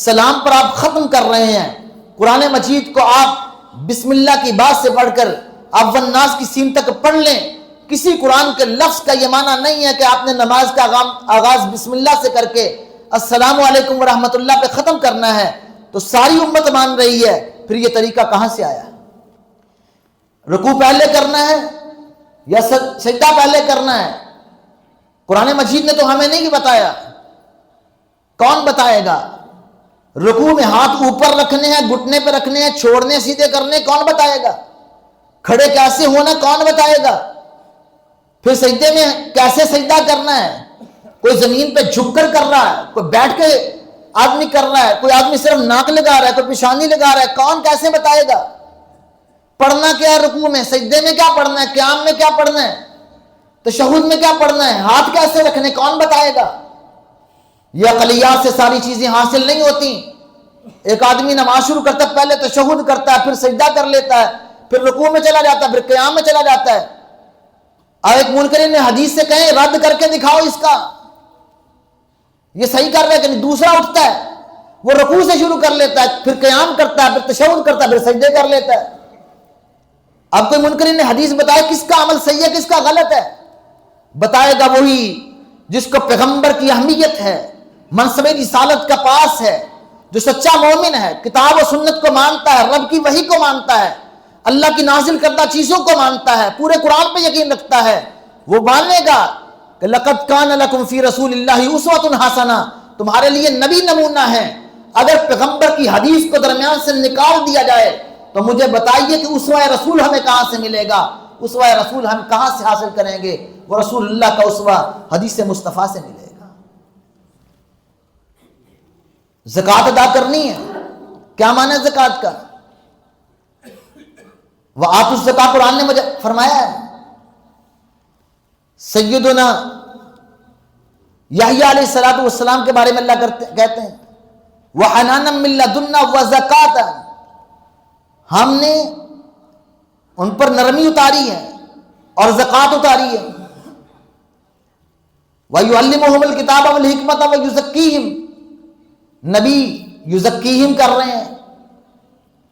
سلام پر آپ ختم کر رہے ہیں، قرآن مجید کو آپ بسم اللہ کی بات سے پڑھ کر آپ والناس کی سین تک پڑھ لیں، کسی قرآن کے لفظ کا یہ معنی نہیں ہے کہ آپ نے نماز کا آغاز بسم اللہ سے کر کے السلام علیکم ورحمۃ اللہ پہ ختم کرنا ہے، تو ساری امت مان رہی ہے، پھر یہ طریقہ کہاں سے آیا؟ رکوع پہلے کرنا ہے یا سجدہ پہلے کرنا ہے؟ قرآن مجید نے تو ہمیں نہیں بتایا، کون بتائے گا؟ رکوع میں ہاتھ اوپر رکھنے ہیں، گھٹنے پہ رکھنے ہیں، چھوڑنے سیدھے کرنے، کون بتائے گا؟ کھڑے کیسے ہونا کون بتائے گا؟ پھر سجدے میں کیسے سجدہ کرنا ہے؟ کوئی زمین پہ جھک کر رہا ہے، کوئی بیٹھ کے آدمی کر رہا ہے، کوئی آدمی صرف ناک لگا رہا ہے، کوئی پیشانی لگا رہا ہے، کون کیسے بتائے گا؟ پڑھنا کیا ہے رکوع میں، سجدے میں کیا پڑھنا ہے، قیام میں کیا پڑھنا ہے، تشہد میں کیا پڑھنا ہے، ہاتھ کیسے رکھنے، کون بتائے گا؟ یہ عقلیات سے ساری چیزیں حاصل نہیں ہوتی۔ ایک آدمی نماز شروع کرتا ہے، پہلے تشہد کرتا ہے، پھر سجدہ کر لیتا ہے، پھر رکوع میں چلا جاتا ہے، پھر قیام میں چلا جاتا ہے۔ اب ایک منکرین نے حدیث سے کہیں رد کر کے دکھاؤ اس کا، یہ صحیح کر رہا ہے کہ نہیں؟ دوسرا اٹھتا ہے، وہ رکوع سے شروع کر لیتا ہے، پھر قیام کرتا ہے، پھر تشہد کرتا ہے، پھر سجدے کر لیتا ہے۔ اب کوئی منکرین نے حدیث بتایا کس کا عمل صحیح ہے کس کا غلط ہے؟ بتائے گا وہی جس کو پیغمبر کی اہمیت ہے، منصب رسالت کا پاس ہے، جو سچا مومن ہے، کتاب و سنت کو مانتا ہے، رب کی وحی کو مانتا ہے، اللہ کی نازل کردہ چیزوں کو مانتا ہے، پورے قرآن پہ یقین رکھتا ہے، وہ مانے گا کہ لقد کان لکم فی رسول اللہ اسوۃ حسنہ، تمہارے لیے نبی نمونہ ہے۔ اگر پیغمبر کی حدیث کو درمیان سے نکال دیا جائے تو مجھے بتائیے کہ اسوہ رسول ہمیں کہاں سے ملے گا؟ اسوہ رسول ہم کہاں سے حاصل کریں گے؟ وہ رسول اللہ کا اسوہ حدیث مصطفیٰ سے ملے گا۔ زکوٰۃ ادا کرنی ہے، کیا معنی ہے زکوٰۃ کا؟ وآتوا الزکاۃ قرآن نے مجھے فرمایا ہے۔ سیدنا یحییٰ علیہ الصلوۃ والسلام کے بارے میں اللہ کہتے ہیں وَحَنَانًا مِن لَدُنَّا وَزَکَاةً، ہم نے ان پر نرمی اتاری ہے اور زکوٰۃ اتاری ہے۔ وَيُعَلِّمُهُمُ الْكِتَابَ وَالْحِکْمَةَ وَيُزَکِّیہِم، نبی یزکیہم کر رہے ہیں۔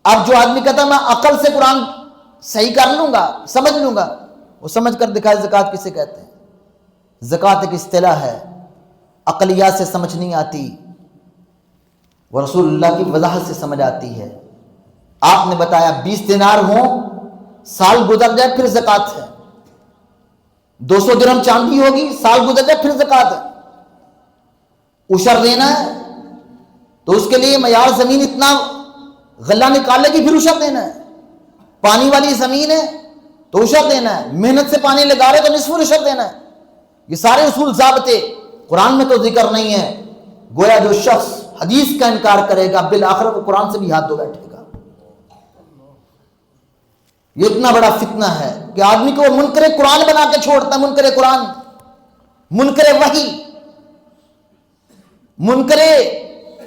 اب جو آدمی کہتا ہے میں عقل سے قرآن صحیح کر لوں گا، سمجھ لوں گا، وہ سمجھ کر دکھائے زکوٰۃ کسے کہتے ہیں؟ زکوٰۃ ایک اصطلاح ہے، عقلیات سے سمجھ نہیں آتی، وہ رسول اللہ کی وضاحت سے سمجھ آتی ہے۔ آپ نے بتایا 20 دینار ہوں، سال گزر جائے پھر زکوٰۃ ہے، 200 درہم چاندی ہوگی، سال گزر جائے پھر زکوٰۃ ہے۔ عشر دینا ہے تو اس کے لیے معیار زمین اتنا غلہ نکالے گی پھر عشر دینا ہے، پانی والی زمین ہے تو عشر دینا ہے، محنت سے پانی لگا رہے تو نصف عشر دینا ہے۔ یہ سارے اصول ضابطے قرآن میں تو ذکر نہیں ہے۔ گویا جو شخص حدیث کا انکار کرے گا بالآخر وہ قرآن سے بھی ہاتھ دھو بیٹھے گا۔ یہ اتنا بڑا فتنہ ہے کہ آدمی کو وہ منکر قرآن بنا کے چھوڑتا ہے، منکر قرآن، منکر وحی، منکر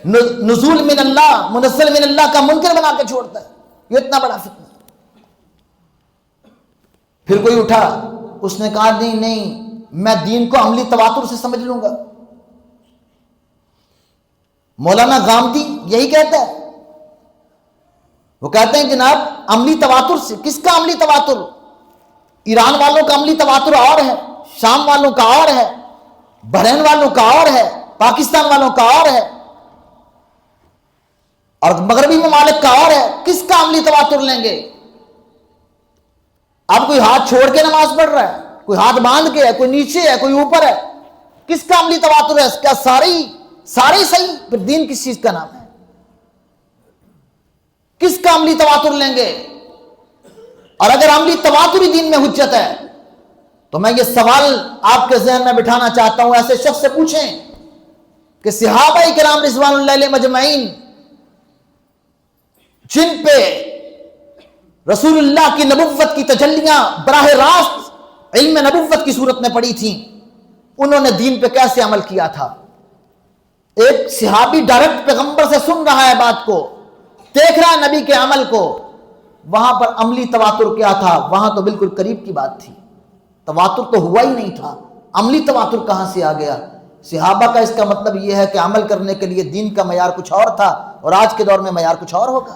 نزول من اللہ، منزل من اللہ کا منکر بنا کے چھوڑتا ہے. یہ اتنا بڑا فتنہ. پھر کوئی اٹھا، اس نے کہا نہیں میں دین کو عملی تواتر سے سمجھ لوں گا. مولانا غامدی یہی کہتا ہے. وہ کہتے ہیں جناب عملی تواتر سے. کس کا عملی تواتر؟ ایران والوں کا عملی تواتر اور ہے، شام والوں کا اور ہے، بحرین والوں کا اور ہے، پاکستان والوں کا اور ہے، اور مغربی ممالک کا اور ہے. کس کا عملی تواتر لیں گے؟ اب کوئی ہاتھ چھوڑ کے نماز پڑھ رہا ہے، کوئی ہاتھ باندھ کے ہے، کوئی نیچے ہے، کوئی اوپر ہے. کس کا عملی تواتر ہے؟ کیا سارے صحیح؟ پھر دین کس چیز کا نام ہے؟ کس کا عملی تواتر لیں گے؟ اور اگر عملی تواتر ہی دین میں حجت ہے تو میں یہ سوال آپ کے ذہن میں بٹھانا چاہتا ہوں، ایسے شخص سے پوچھیں کہ صحابہ کرام رضوان اللہ علیہم اجمعین جن پہ رسول اللہ کی نبوت کی تجلیاں براہ راست علم نبوت کی صورت میں پڑی تھیں، انہوں نے دین پہ کیسے عمل کیا تھا؟ ایک صحابی ڈائریکٹ پیغمبر سے سن رہا ہے بات کو، دیکھ رہا ہے نبی کے عمل کو، وہاں پر عملی تواتر کیا تھا؟ وہاں تو بالکل قریب کی بات تھی، تواتر تو ہوا ہی نہیں تھا. عملی تواتر کہاں سے آ گیا؟ صحابہ کا اس کا مطلب یہ ہے کہ عمل کرنے کے لیے دین کا معیار کچھ اور تھا اور آج کے دور میں معیار کچھ اور ہوگا.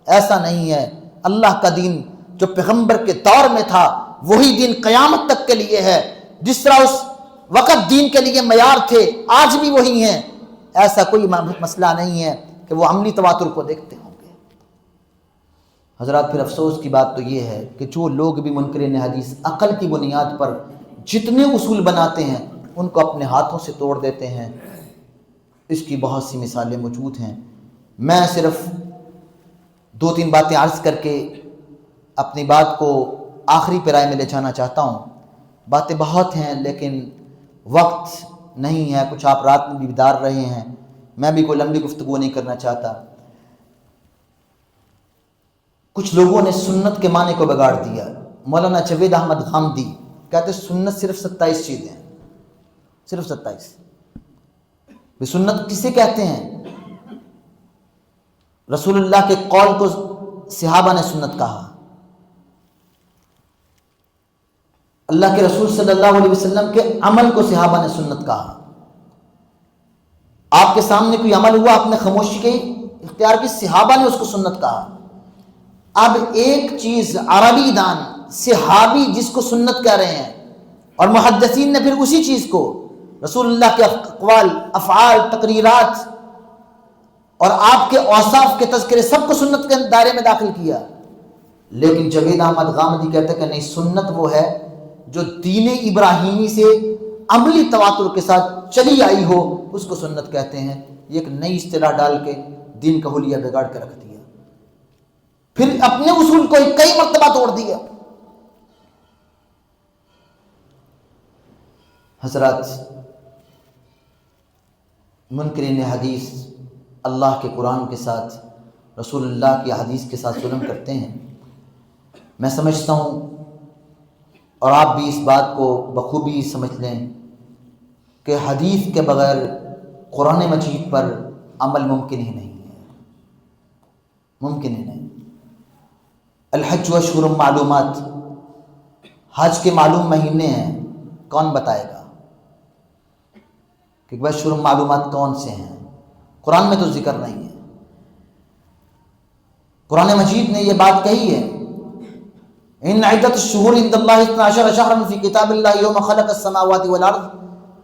ایسا نہیں ہے. اللہ کا دین جو پیغمبر کے دور میں تھا وہی دین قیامت تک کے لیے ہے. جس طرح اس وقت دین کے لیے معیار تھے آج بھی وہی ہیں. ایسا کوئی مسئلہ نہیں ہے کہ وہ عملی تواتر کو دیکھتے ہوں گے. حضرات پھر افسوس کی بات تو یہ ہے کہ جو لوگ بھی منکرین حدیث عقل کی بنیاد پر جتنے اصول بناتے ہیں ان کو اپنے ہاتھوں سے توڑ دیتے ہیں. اس کی بہت سی مثالیں موجود ہیں. میں صرف 2-3 باتیں عرض کر کے اپنی بات کو آخری پیرائے میں لے جانا چاہتا ہوں. باتیں بہت ہیں لیکن وقت نہیں ہے. کچھ آپ رات میں بھی بیدار رہے ہیں، میں بھی کوئی لمبی گفتگو نہیں کرنا چاہتا. کچھ لوگوں نے سنت کے معنی کو بگاڑ دیا. مولانا جاوید احمد غامدی کہتے سنت صرف 27 چیزیں ہیں، صرف 27. سنت کسے کہتے ہیں؟ رسول اللہ کے قول کو صحابہ نے سنت کہا، اللہ کے رسول صلی اللہ علیہ وسلم کے عمل کو صحابہ نے سنت کہا. آپ کے سامنے کوئی عمل ہوا، آپ نے خاموشی کی اختیار کی، صحابہ نے اس کو سنت کہا. اب ایک چیز عربی دان صحابی جس کو سنت کہہ رہے ہیں اور محدثین نے پھر اسی چیز کو رسول اللہ کے اقوال، افعال، تقریرات اور آپ کے اوصاف کے تذکرے سب کو سنت کے دائرے میں داخل کیا. لیکن جاوید احمد غامدی کہتے کہ نہیں، سنت وہ ہے جو دین ابراہیمی سے عملی تواتر کے ساتھ چلی آئی ہو، اس کو سنت کہتے ہیں. یہ ایک نئی اصطلاح ڈال کے دین کا حلیہ بگاڑ کے رکھ دیا، پھر اپنے اصول کو کئی مرتبہ توڑ دیا. حضرات منکرین حدیث اللہ کے قرآن کے ساتھ، رسول اللہ کی حدیث کے ساتھ ظلم کرتے ہیں. میں سمجھتا ہوں اور آپ بھی اس بات کو بخوبی سمجھ لیں کہ حدیث کے بغیر قرآن مجید پر عمل ممکن ہی نہیں ہے، ممکن ہی نہیں. الحج اشہر معلومات، حج کے معلوم مہینے ہیں، کون بتائے گا کہ اشہر معلومات کون سے ہیں؟ قرآن میں تو ذکر نہیں ہے. قرآن مجید نے یہ بات کہی ہے، ان عدت الشہور عند اللہ 12 شہرا فی کتاب اللہ یوم خلق السماوات والارض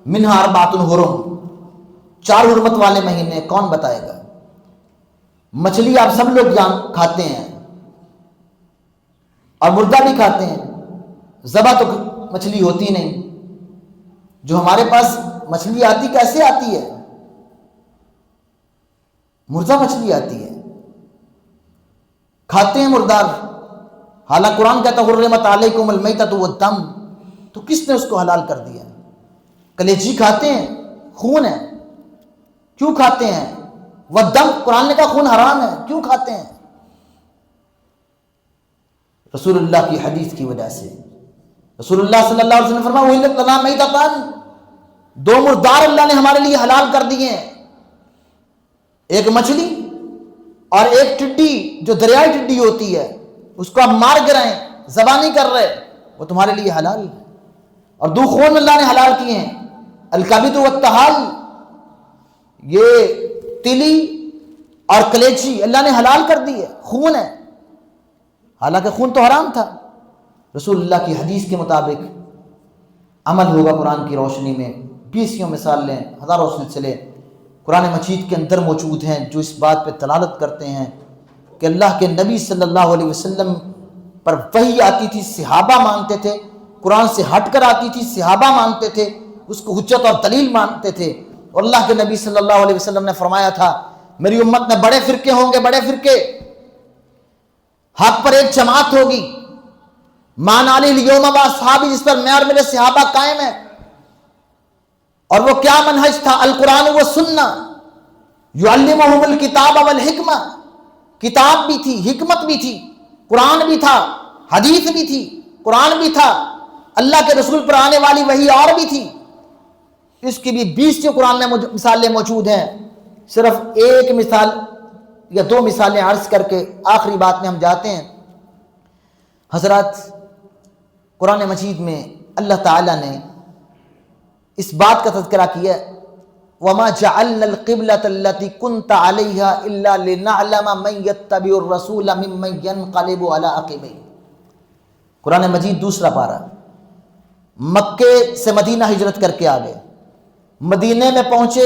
منها 4 حرم. 4 حرمت والے مہینے کون بتائے گا؟ مچھلی آپ سب لوگ کھاتے ہیں اور مردہ بھی کھاتے ہیں، ذبح تو مچھلی ہوتی نہیں. جو ہمارے پاس مچھلی آتی کیسے آتی ہے؟ مردہ مچھلی آتی ہے، کھاتے ہیں مردار. حالانکہ قرآن کہتا حرمت علیکم المیتۃ والدم، تو کس نے اس کو حلال کر دیا؟ کلیجی کھاتے ہیں، خون ہے، کیوں کھاتے ہیں؟ والدم، قرآن نے کہا خون حرام ہے، کیوں کھاتے ہیں؟ رسول اللہ کی حدیث کی وجہ سے. رسول اللہ صلی اللہ علیہ وسلم نے فرمایا احلت لنا میتتان، 2 مردار اللہ نے ہمارے لیے حلال کر دیے ہیں. ایک مچھلی اور ایک ٹڈی جو دریائی ٹڈی ہوتی ہے، اس کو آپ مار گرائیں، ذبح نہیں کر رہے، وہ تمہارے لیے حلال ہے۔ اور دو خون اللہ نے حلال کیے ہیں، الکبد والطحال، یہ تلی اور کلیچی اللہ نے حلال کر دی ہے، خون ہے، حالانکہ خون تو حرام تھا۔ رسول اللہ کی حدیث کے مطابق عمل ہوگا قرآن کی روشنی میں، 20 مثال لیں، ہزاروں سلسلے قرآن مجید کے اندر موجود ہیں جو اس بات پہ دلالت کرتے ہیں کہ اللہ کے نبی صلی اللہ علیہ وسلم پر وحی آتی تھی، صحابہ مانتے تھے، قرآن سے ہٹ کر آتی تھی، صحابہ مانتے تھے، اس کو حجت اور دلیل مانتے تھے۔ اور اللہ کے نبی صلی اللہ علیہ وسلم نے فرمایا تھا میری امت میں بڑے فرقے ہوں گے، بڑے فرقے، حق پر ایک جماعت ہوگی، مان علی الیوم و اصحابی، جس پر میں اور میرے صحابہ قائم ہیں۔ اور وہ کیا منہج تھا؟ القرآن و سنہ، یعلمہم الکتاب والحکمہ، کتاب بھی تھی، حکمت بھی تھی، قرآن بھی تھا، حدیث بھی تھی، قرآن بھی تھا، اللہ کے رسول پر آنے والی وحی اور بھی تھی۔ اس کی بھی 20 قرآن میں مثالیں موجود ہیں۔ صرف ایک مثال یا 2 مثالیں عرض کر کے آخری بات میں ہم جاتے ہیں۔ حضرات، قرآن مجید میں اللہ تعالیٰ نے اس بات کا تذکرہ کیا وَمَا جَعَلْنَا الْقِبْلَةَ الَّتِي كُنْتَ عَلَيْهَا إِلَّا لِنَعْلَمَ مَنْ يَتَّبِعُ الرَّسُولَ مِمَّنْ يَنْقَلِبُ عَلَىٰ عَقِبَيْهِ۔ قرآن مجید دوسرا پارہ، مکے سے مدینہ ہجرت کر کے آگے، مدینے میں پہنچے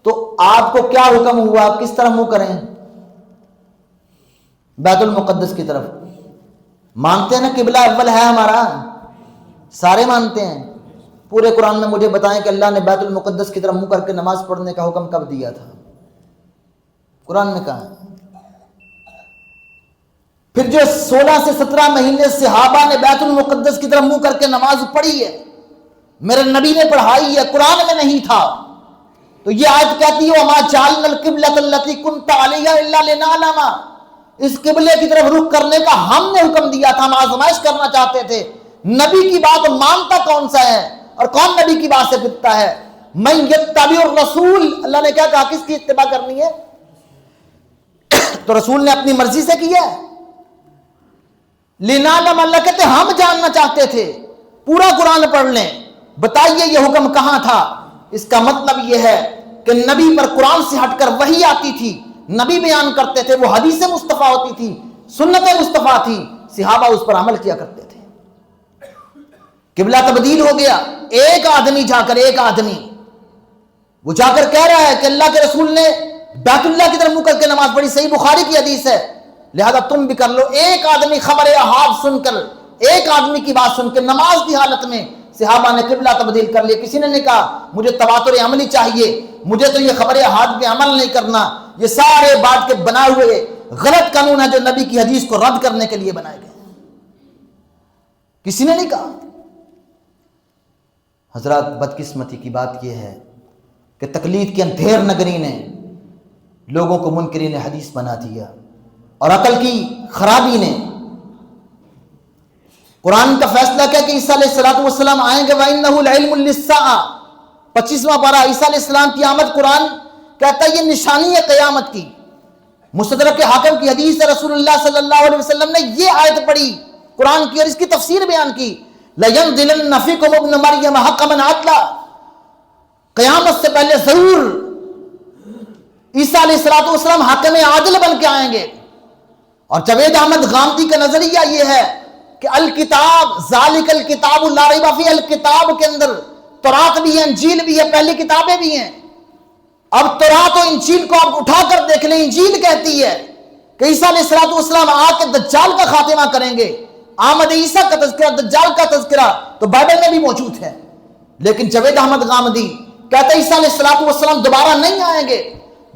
تو آپ کو کیا حکم ہوا؟ کس طرح منہ کریں؟ بیت المقدس کی طرف۔ مانتے ہیں نا قبلہ اول ہے ہمارا، سارے مانتے ہیں۔ پورے قرآن میں مجھے بتائیں کہ اللہ نے بیت المقدس کی طرف منہ کر کے نماز پڑھنے کا حکم کب دیا تھا؟ قرآن میں کہا ہے؟ پھر جو 16 سے 17 مہینے صحابہ نے بیت المقدس کی طرف منہ کر کے نماز پڑھی ہے، میرے نبی نے پڑھائی ہے، قرآن میں نہیں تھا، تو یہ آیت کہتی ہے وَمَا جَعَلْنَا الْقِبْلَةَ الَّتِي كُنْتَ عَلَيْهَا إِلَّا لِنَعْلَمَ، اس قبلے کی طرف رخ کرنے کا ہم نے حکم دیا تھا، ہم آزمائش کرنا چاہتے تھے نبی کی بات مانتا کون سا ہے اور کون نبی کی بات سے پھرتا ہے۔ مَن يَتَّبِعُ الرَّسُولَ، اللہ نے کیا کہا؟ کس کی اتباع کرنی ہے؟ تو رسول نے اپنی مرضی سے کیا ہے۔ لِنَعْلَمَ، اللہ کہتے ہم جاننا چاہتے تھے۔ پورا قرآن پڑھ لیں، بتائیے یہ حکم کہاں تھا؟ اس کا مطلب یہ ہے کہ نبی پر قرآن سے ہٹ کر وحی آتی تھی، نبی بیان کرتے تھے، وہ حدیث مصطفیٰ ہوتی تھی، سنت مصطفیٰ تھی، صحابہ اس پر عمل کیا کرتے تھے۔ قبلہ تبدیل ہو گیا، ایک آدمی جا کر، ایک آدمی وہ جا کر کہہ رہا ہے کہ اللہ کے رسول نے بیت اللہ کی طرف منہ کر کے نماز پڑھی، صحیح بخاری کی حدیث ہے، لہذا تم بھی کر لو۔ ایک آدمی خبر احاد سن کر، ایک آدمی کی بات سن کے نماز کی حالت میں صحابہ نے قبلہ تبدیل کر لیا۔ کسی نے نہیں کہا مجھے تواتر عملی چاہیے، مجھے تو یہ خبر احاد پہ عمل نہیں کرنا۔ یہ سارے بات کے بنائے ہوئے غلط قانون ہے جو نبی کی حدیث کو رد کرنے کے لیے بنائے گئے، کسی نے نہیں کہا۔ حضرات، بدقسمتی کی بات یہ ہے کہ تقلید کے اندھیر نگری نے لوگوں کو منکرین حدیث بنا دیا، اور عقل کی خرابی نے قرآن کا فیصلہ کیا کہ عیسیٰ علیہ السلام آئیں گے، وَإِنَّهُ لَعِلْمٌ لِلسَّاعَةِ، 25واں پارہ، عیسیٰ علیہ السلام کی آمد قرآن کہتا ہے یہ نشانی ہے قیامت کی۔ مستدرک حاکم کی حدیث ہے، رسول اللہ صلی اللہ علیہ وسلم نے یہ آیت پڑھی قرآن کی اور اس کی تفسیر بیان کی، لَيَنزِلَنَّ فِيكُمُ ابْنُ مَرْيَمَ حَقًّا عَدْلًا، قیامت سے پہلے ضرور عیسیٰ علیہ السلام حاکم عادل بن کے آئیں گے۔ اور جاوید احمد غامدی کا نظریہ یہ ہے کہ الکتاب، ذالک الکتاب لا ریب فیہ، الکتاب کے اندر تورات بھی ہے، انجیل بھی ہے، پہلی کتابیں بھی ہیں۔ اب تورات و انجیل کو آپ اٹھا کر دیکھ لیں، انجیل کہتی ہے کہ عیسیٰ علیہ السلام آ کے دجال کا خاتمہ کریں گے، آمد عیسیٰ کا تذکرہ، دجال کا تذکرہ تو بائبل میں بھی موجود ہے۔ لیکن جاوید احمد غامدی کہتے ہیں عیسیٰ علیہ السلام دوبارہ نہیں آئیں گے،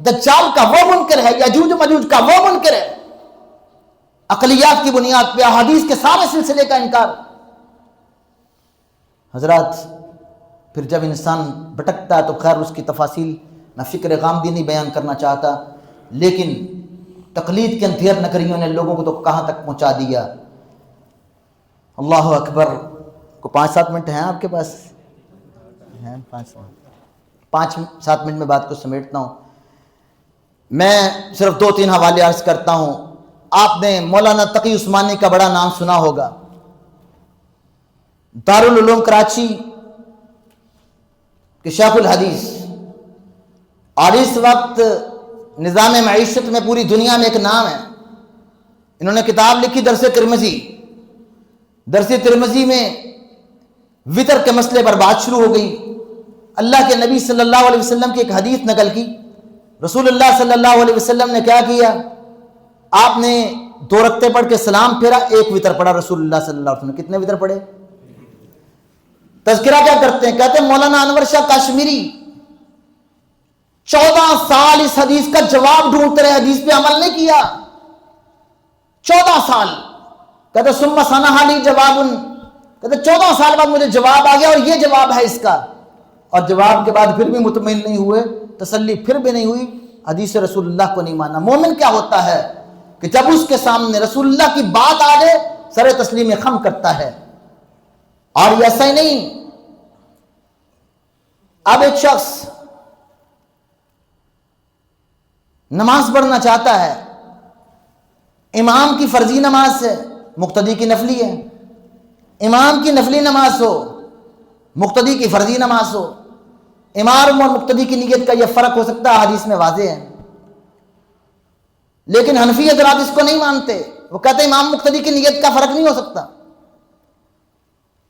دجال کا وہ منکر ہے، یاجوج ماجوج کا وہ منکر ہے۔ عقلیات کی بنیاد پہ احادیث کے سارے سلسلے کا انکار۔ حضرات، پھر جب انسان بھٹکتا ہے تو خیر اس کی تفاصیل میں فکر غامدی نہیں بیان کرنا چاہتا، لیکن تقلید کے اندھیر نگریوں نے لوگوں کو تو کہاں تک پہنچا دیا۔ اللہ اکبر۔ کو 5-7 منٹ ہیں آپ کے پاس؟ ہیں 5-7 منٹ میں بات کو سمیٹتا ہوں۔ میں صرف 2-3 حوالے عرض کرتا ہوں. آپ نے مولانا تقی عثمانی کا بڑا نام سنا ہوگا. دارالعلوم کراچی کے شیخ الحدیث، اور اس وقت نظام معیشت میں پوری دنیا میں ایک نام ہے. انہوں نے کتاب لکھی درس ترمذی. درس ترمذی میں وطر کے مسئلے پر بات شروع ہو گئی. اللہ کے نبی صلی اللہ علیہ وسلم کی ایک حدیث نقل کی. رسول اللہ صلی اللہ علیہ وسلم نے کیا کیا؟ آپ نے 2 رکعتیں پڑھ کے سلام پھیرا، 1 وطر پڑھا. رسول اللہ صلی اللہ علیہ وسلم نے کتنے وطر پڑھے؟ تذکرہ کیا کرتے ہیں؟ کہتے ہیں مولانا انور شاہ کاشمیری 14 سال اس حدیث کا جواب ڈھونڈتے رہے، حدیث پہ عمل نہیں کیا. 14 سال. کہتے ثم صنع لی جواب، کہتے 14 سال بعد مجھے جواب آ گیا اور یہ جواب ہے اس کا. اور جواب کے بعد پھر بھی مطمئن نہیں ہوئے، تسلی پھر بھی نہیں ہوئی، حدیث رسول اللہ کو نہیں مانا. مومن کیا ہوتا ہے کہ جب اس کے سامنے رسول اللہ کی بات آ جائے سر تسلیم خم کرتا ہے. اور یہ ایسا ہی نہیں. اب ایک شخص نماز پڑھنا چاہتا ہے، امام کی فرضی نماز ہے، مقتدی کی نفلی ہے. امام کی نفلی نماز ہو، مقتدی کی فرضی نماز ہو. امام اور مقتدی کی نیت کا یہ فرق ہو سکتا ہے، حدیث میں واضح ہے. لیکن حنفی حضرات اس کو نہیں مانتے. وہ کہتے ہیں امام مقتدی کی نیت کا فرق نہیں ہو سکتا.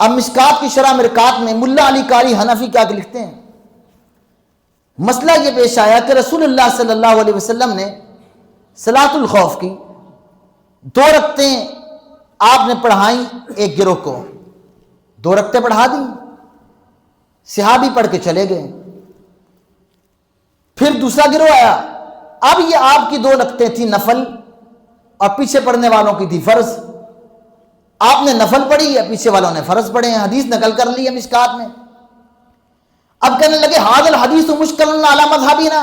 اب مشکات کی شرح مرکات میں ملا علی قاری حنفی کیا لکھتے ہیں؟ مسئلہ یہ پیش آیا کہ رسول اللہ صلی اللہ علیہ وسلم نے صلاۃ الخوف کی 2 رکعتیں آپ نے پڑھائیں ایک گروہ کو. 2 رکعتیں پڑھا دی، صحابی پڑھ کے چلے گئے. پھر دوسرا گروہ آیا. اب یہ آپ کی 2 رکعتیں تھیں نفل اور پیچھے پڑھنے والوں کی تھی فرض. آپ نے نفل پڑھی ہے، پیچھے والوں نے فرض پڑھے ہیں. حدیث نقل کر لی ہے مشکات میں. اب کہنے لگے حاضر حدیث مشکل علی مذہبینا،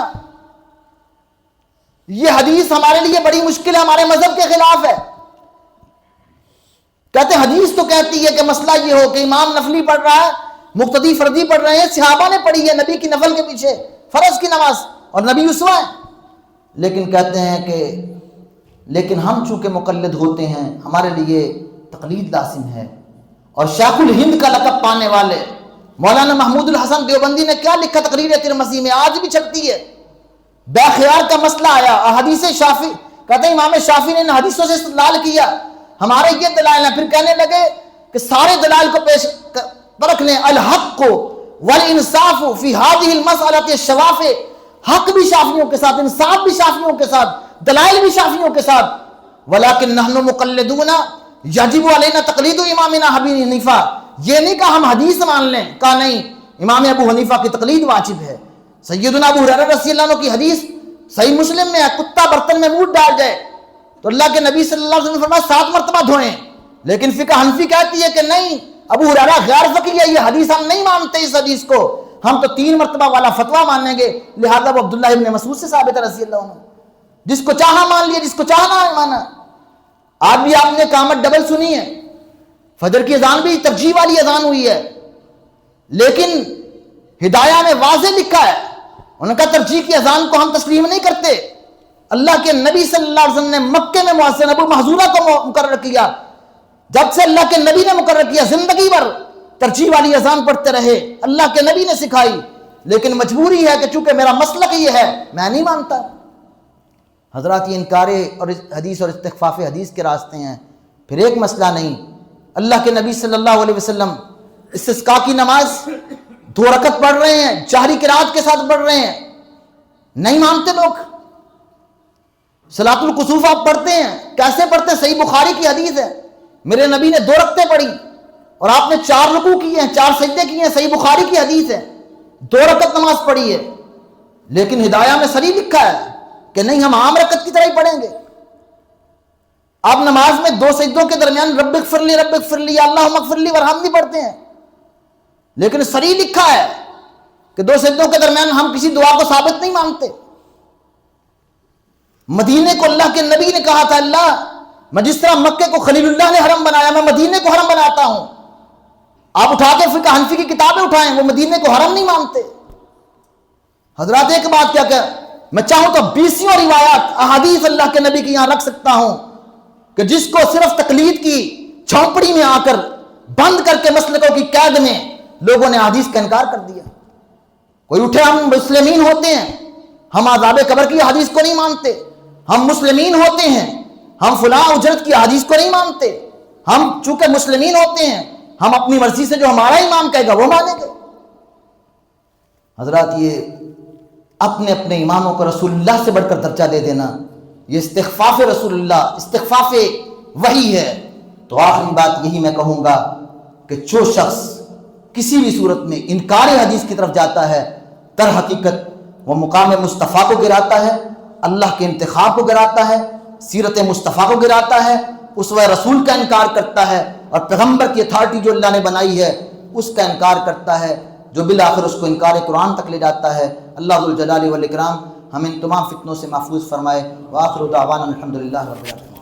یہ حدیث ہمارے لیے بڑی مشکل ہے، ہمارے مذہب کے خلاف ہے. کہتے ہیں حدیث تو کہتی ہے کہ مسئلہ یہ ہو کہ امام نفلی پڑھ رہا ہے، مقتدی فرضی پڑھ رہے ہیں، صحابہ نے پڑھی ہے نبی کی نفل کے پیچھے فرض کی نماز اور نبی اسوہ ہے. لیکن کہتے ہیں کہ لیکن ہم چونکہ مقلد ہوتے ہیں ہمارے لیے تقلید لازم ہے. اور شیخ الہند کا لقب پانے والے مولانا محمود الحسن دیوبندی نے کیا لکھا تقریر ترمذی میں، آج بھی چھپتی ہے. بے خیار کا مسئلہ آیا، حدیث شافعی، کہتے ہیں امام شافعی نے ان حدیثوں سے استدلال کیا، ہمارے یہ دلائل ہیں. پھر کہنے لگے کہ سارے دلائل کو پیش پرکھ لیں. الحق والانصاف فی هذه المسألة الشواف، حق بھی شافعیوں کے ساتھ، انصاف بھی شافعیوں کے ساتھ، دلائل بھی شافعیوں کے ساتھ. ولکن نحن مقلدون یجب علینا تقلید امامنا ابی حنیفہ، یہ نہیں کہا ہم حدیث مان لیں، کہا نہیں، امام ابو حنیفہ کی تقلید واجب ہے. سیدنا ابو ہریرہ رضی اللہ عنہ کی حدیث صحیح مسلم میں ہے، کتا برتن میں منہ ڈال جائے تو اللہ کے نبی صلی اللہ علیہ وسلم نے فرمایا 7 مرتبہ دھوئیں. لیکن فقہ حنفی کہتی ہے کہ نہیں، ابو ہریرہ غیر فقی ہے، یہ حدیث ہم نہیں مانتے، اس حدیث کو ہم تو 3 مرتبہ والا فتویٰ مانیں گے. لہذا وہ عبداللہ ابن مسعود سے ثابت ہے رضی اللہ عنہ، جس کو چاہا مان لیا، جس کو چاہا نہ مانا. آج بھی آپ نے قامت ڈبل سنی ہے، فجر کی اذان بھی ترجیح والی اذان ہوئی ہے، لیکن ہدایہ میں واضح لکھا ہے، انہوں نے کہا ترجیح کی اذان کو ہم تسلیم نہیں کرتے. اللہ کے نبی صلی اللہ علیہ وسلم نے مکے میں مؤذن ابو محذورہ کو مقرر کیا. جب سے اللہ کے نبی نے مقرر کیا زندگی بھر ترجیح والی اذان پڑھتے رہے، اللہ کے نبی نے سکھائی. لیکن مجبوری ہے کہ چونکہ میرا مسلک یہ ہے میں نہیں مانتا. حضرات یہ انکار اور حدیث اور استخفاف حدیث کے راستے ہیں. پھر ایک مسئلہ نہیں، اللہ کے نبی صلی اللہ علیہ وسلم استسقاء کی نماز 2 رکعت پڑھ رہے ہیں، جہری قرات کے ساتھ پڑھ رہے ہیں، نہیں مانتے لوگ. صلاۃ الکسوف آپ پڑھتے ہیں، کیسے پڑھتے ہیں؟ صحیح بخاری کی حدیث ہے، میرے نبی نے 2 رکعتیں پڑھی اور آپ نے 4 رکوع کیے ہیں، 4 سجدے کیے ہیں، صحیح بخاری کی حدیث ہے. 2 رکعت نماز پڑھی ہے، لیکن ہدایہ میں صریح لکھا ہے کہ نہیں، ہم عام رکعت کی طرح ہی پڑھیں گے. آپ نماز میں 2 سجدوں کے درمیان رب اغفر لی یا اللہم اغفر لی ورحمنی پڑھتے ہیں، لیکن صریح لکھا ہے کہ 2 سجدوں کے درمیان ہم کسی دعا کو ثابت نہیں مانتے. مدینے کو اللہ کے نبی نے کہا تھا، اللہ میں جس طرح مکے کو خلیل اللہ نے حرم بنایا میں مدینے کو حرم بناتا ہوں. آپ اٹھا کے فقہ حنفی کی کتابیں اٹھائیں، وہ مدینے کو حرم نہیں مانتے. حضرات ایک بات کیا کہ میں چاہوں تو 20 روایات احادیث اللہ کے نبی کی یہاں رکھ سکتا ہوں کہ جس کو صرف تقلید کی جھونپڑی میں آ کر بند کر کے مسلکوں کی قید میں لوگوں نے حدیث کا انکار کر دیا. کوئی اٹھے ہم مسلمین ہوتے ہیں, ہم عذاب قبر کی حدیث کو نہیں مانتے, ہم مسلمین ہوتے ہیں, ہم فلاں اجرت کی حدیث کو نہیں مانتے, ہم چونکہ مسلمین ہوتے ہیں ہم اپنی مرضی سے جو ہمارا امام کہے گا وہ مانیں گے. حضرات یہ اپنے اپنے اماموں کو رسول اللہ سے بڑھ کر درجہ دے دینا, یہ استخفاف رسول اللہ, استخفاف وحی ہے. تو آخری بات یہی میں کہوں گا کہ جو شخص کسی بھی صورت میں انکار حدیث کی طرف جاتا ہے در حقیقت وہ مقام مصطفیٰ کو گراتا ہے, اللہ کے انتخاب کو گراتا ہے, سیرت مصطفیٰ کو گراتا ہے, اسوہ رسول کا انکار کرتا ہے, اور پیغمبر کی اتھارٹی جو اللہ نے بنائی ہے اس کا انکار کرتا ہے, جو بالآخر اس کو انکار قرآن تک لے جاتا ہے. اللہ ذوالجلال والاکرام ہمیں ان تمام فتنوں سے محفوظ فرمائے. وآخر دعوانا الحمدللہ رب العالمین.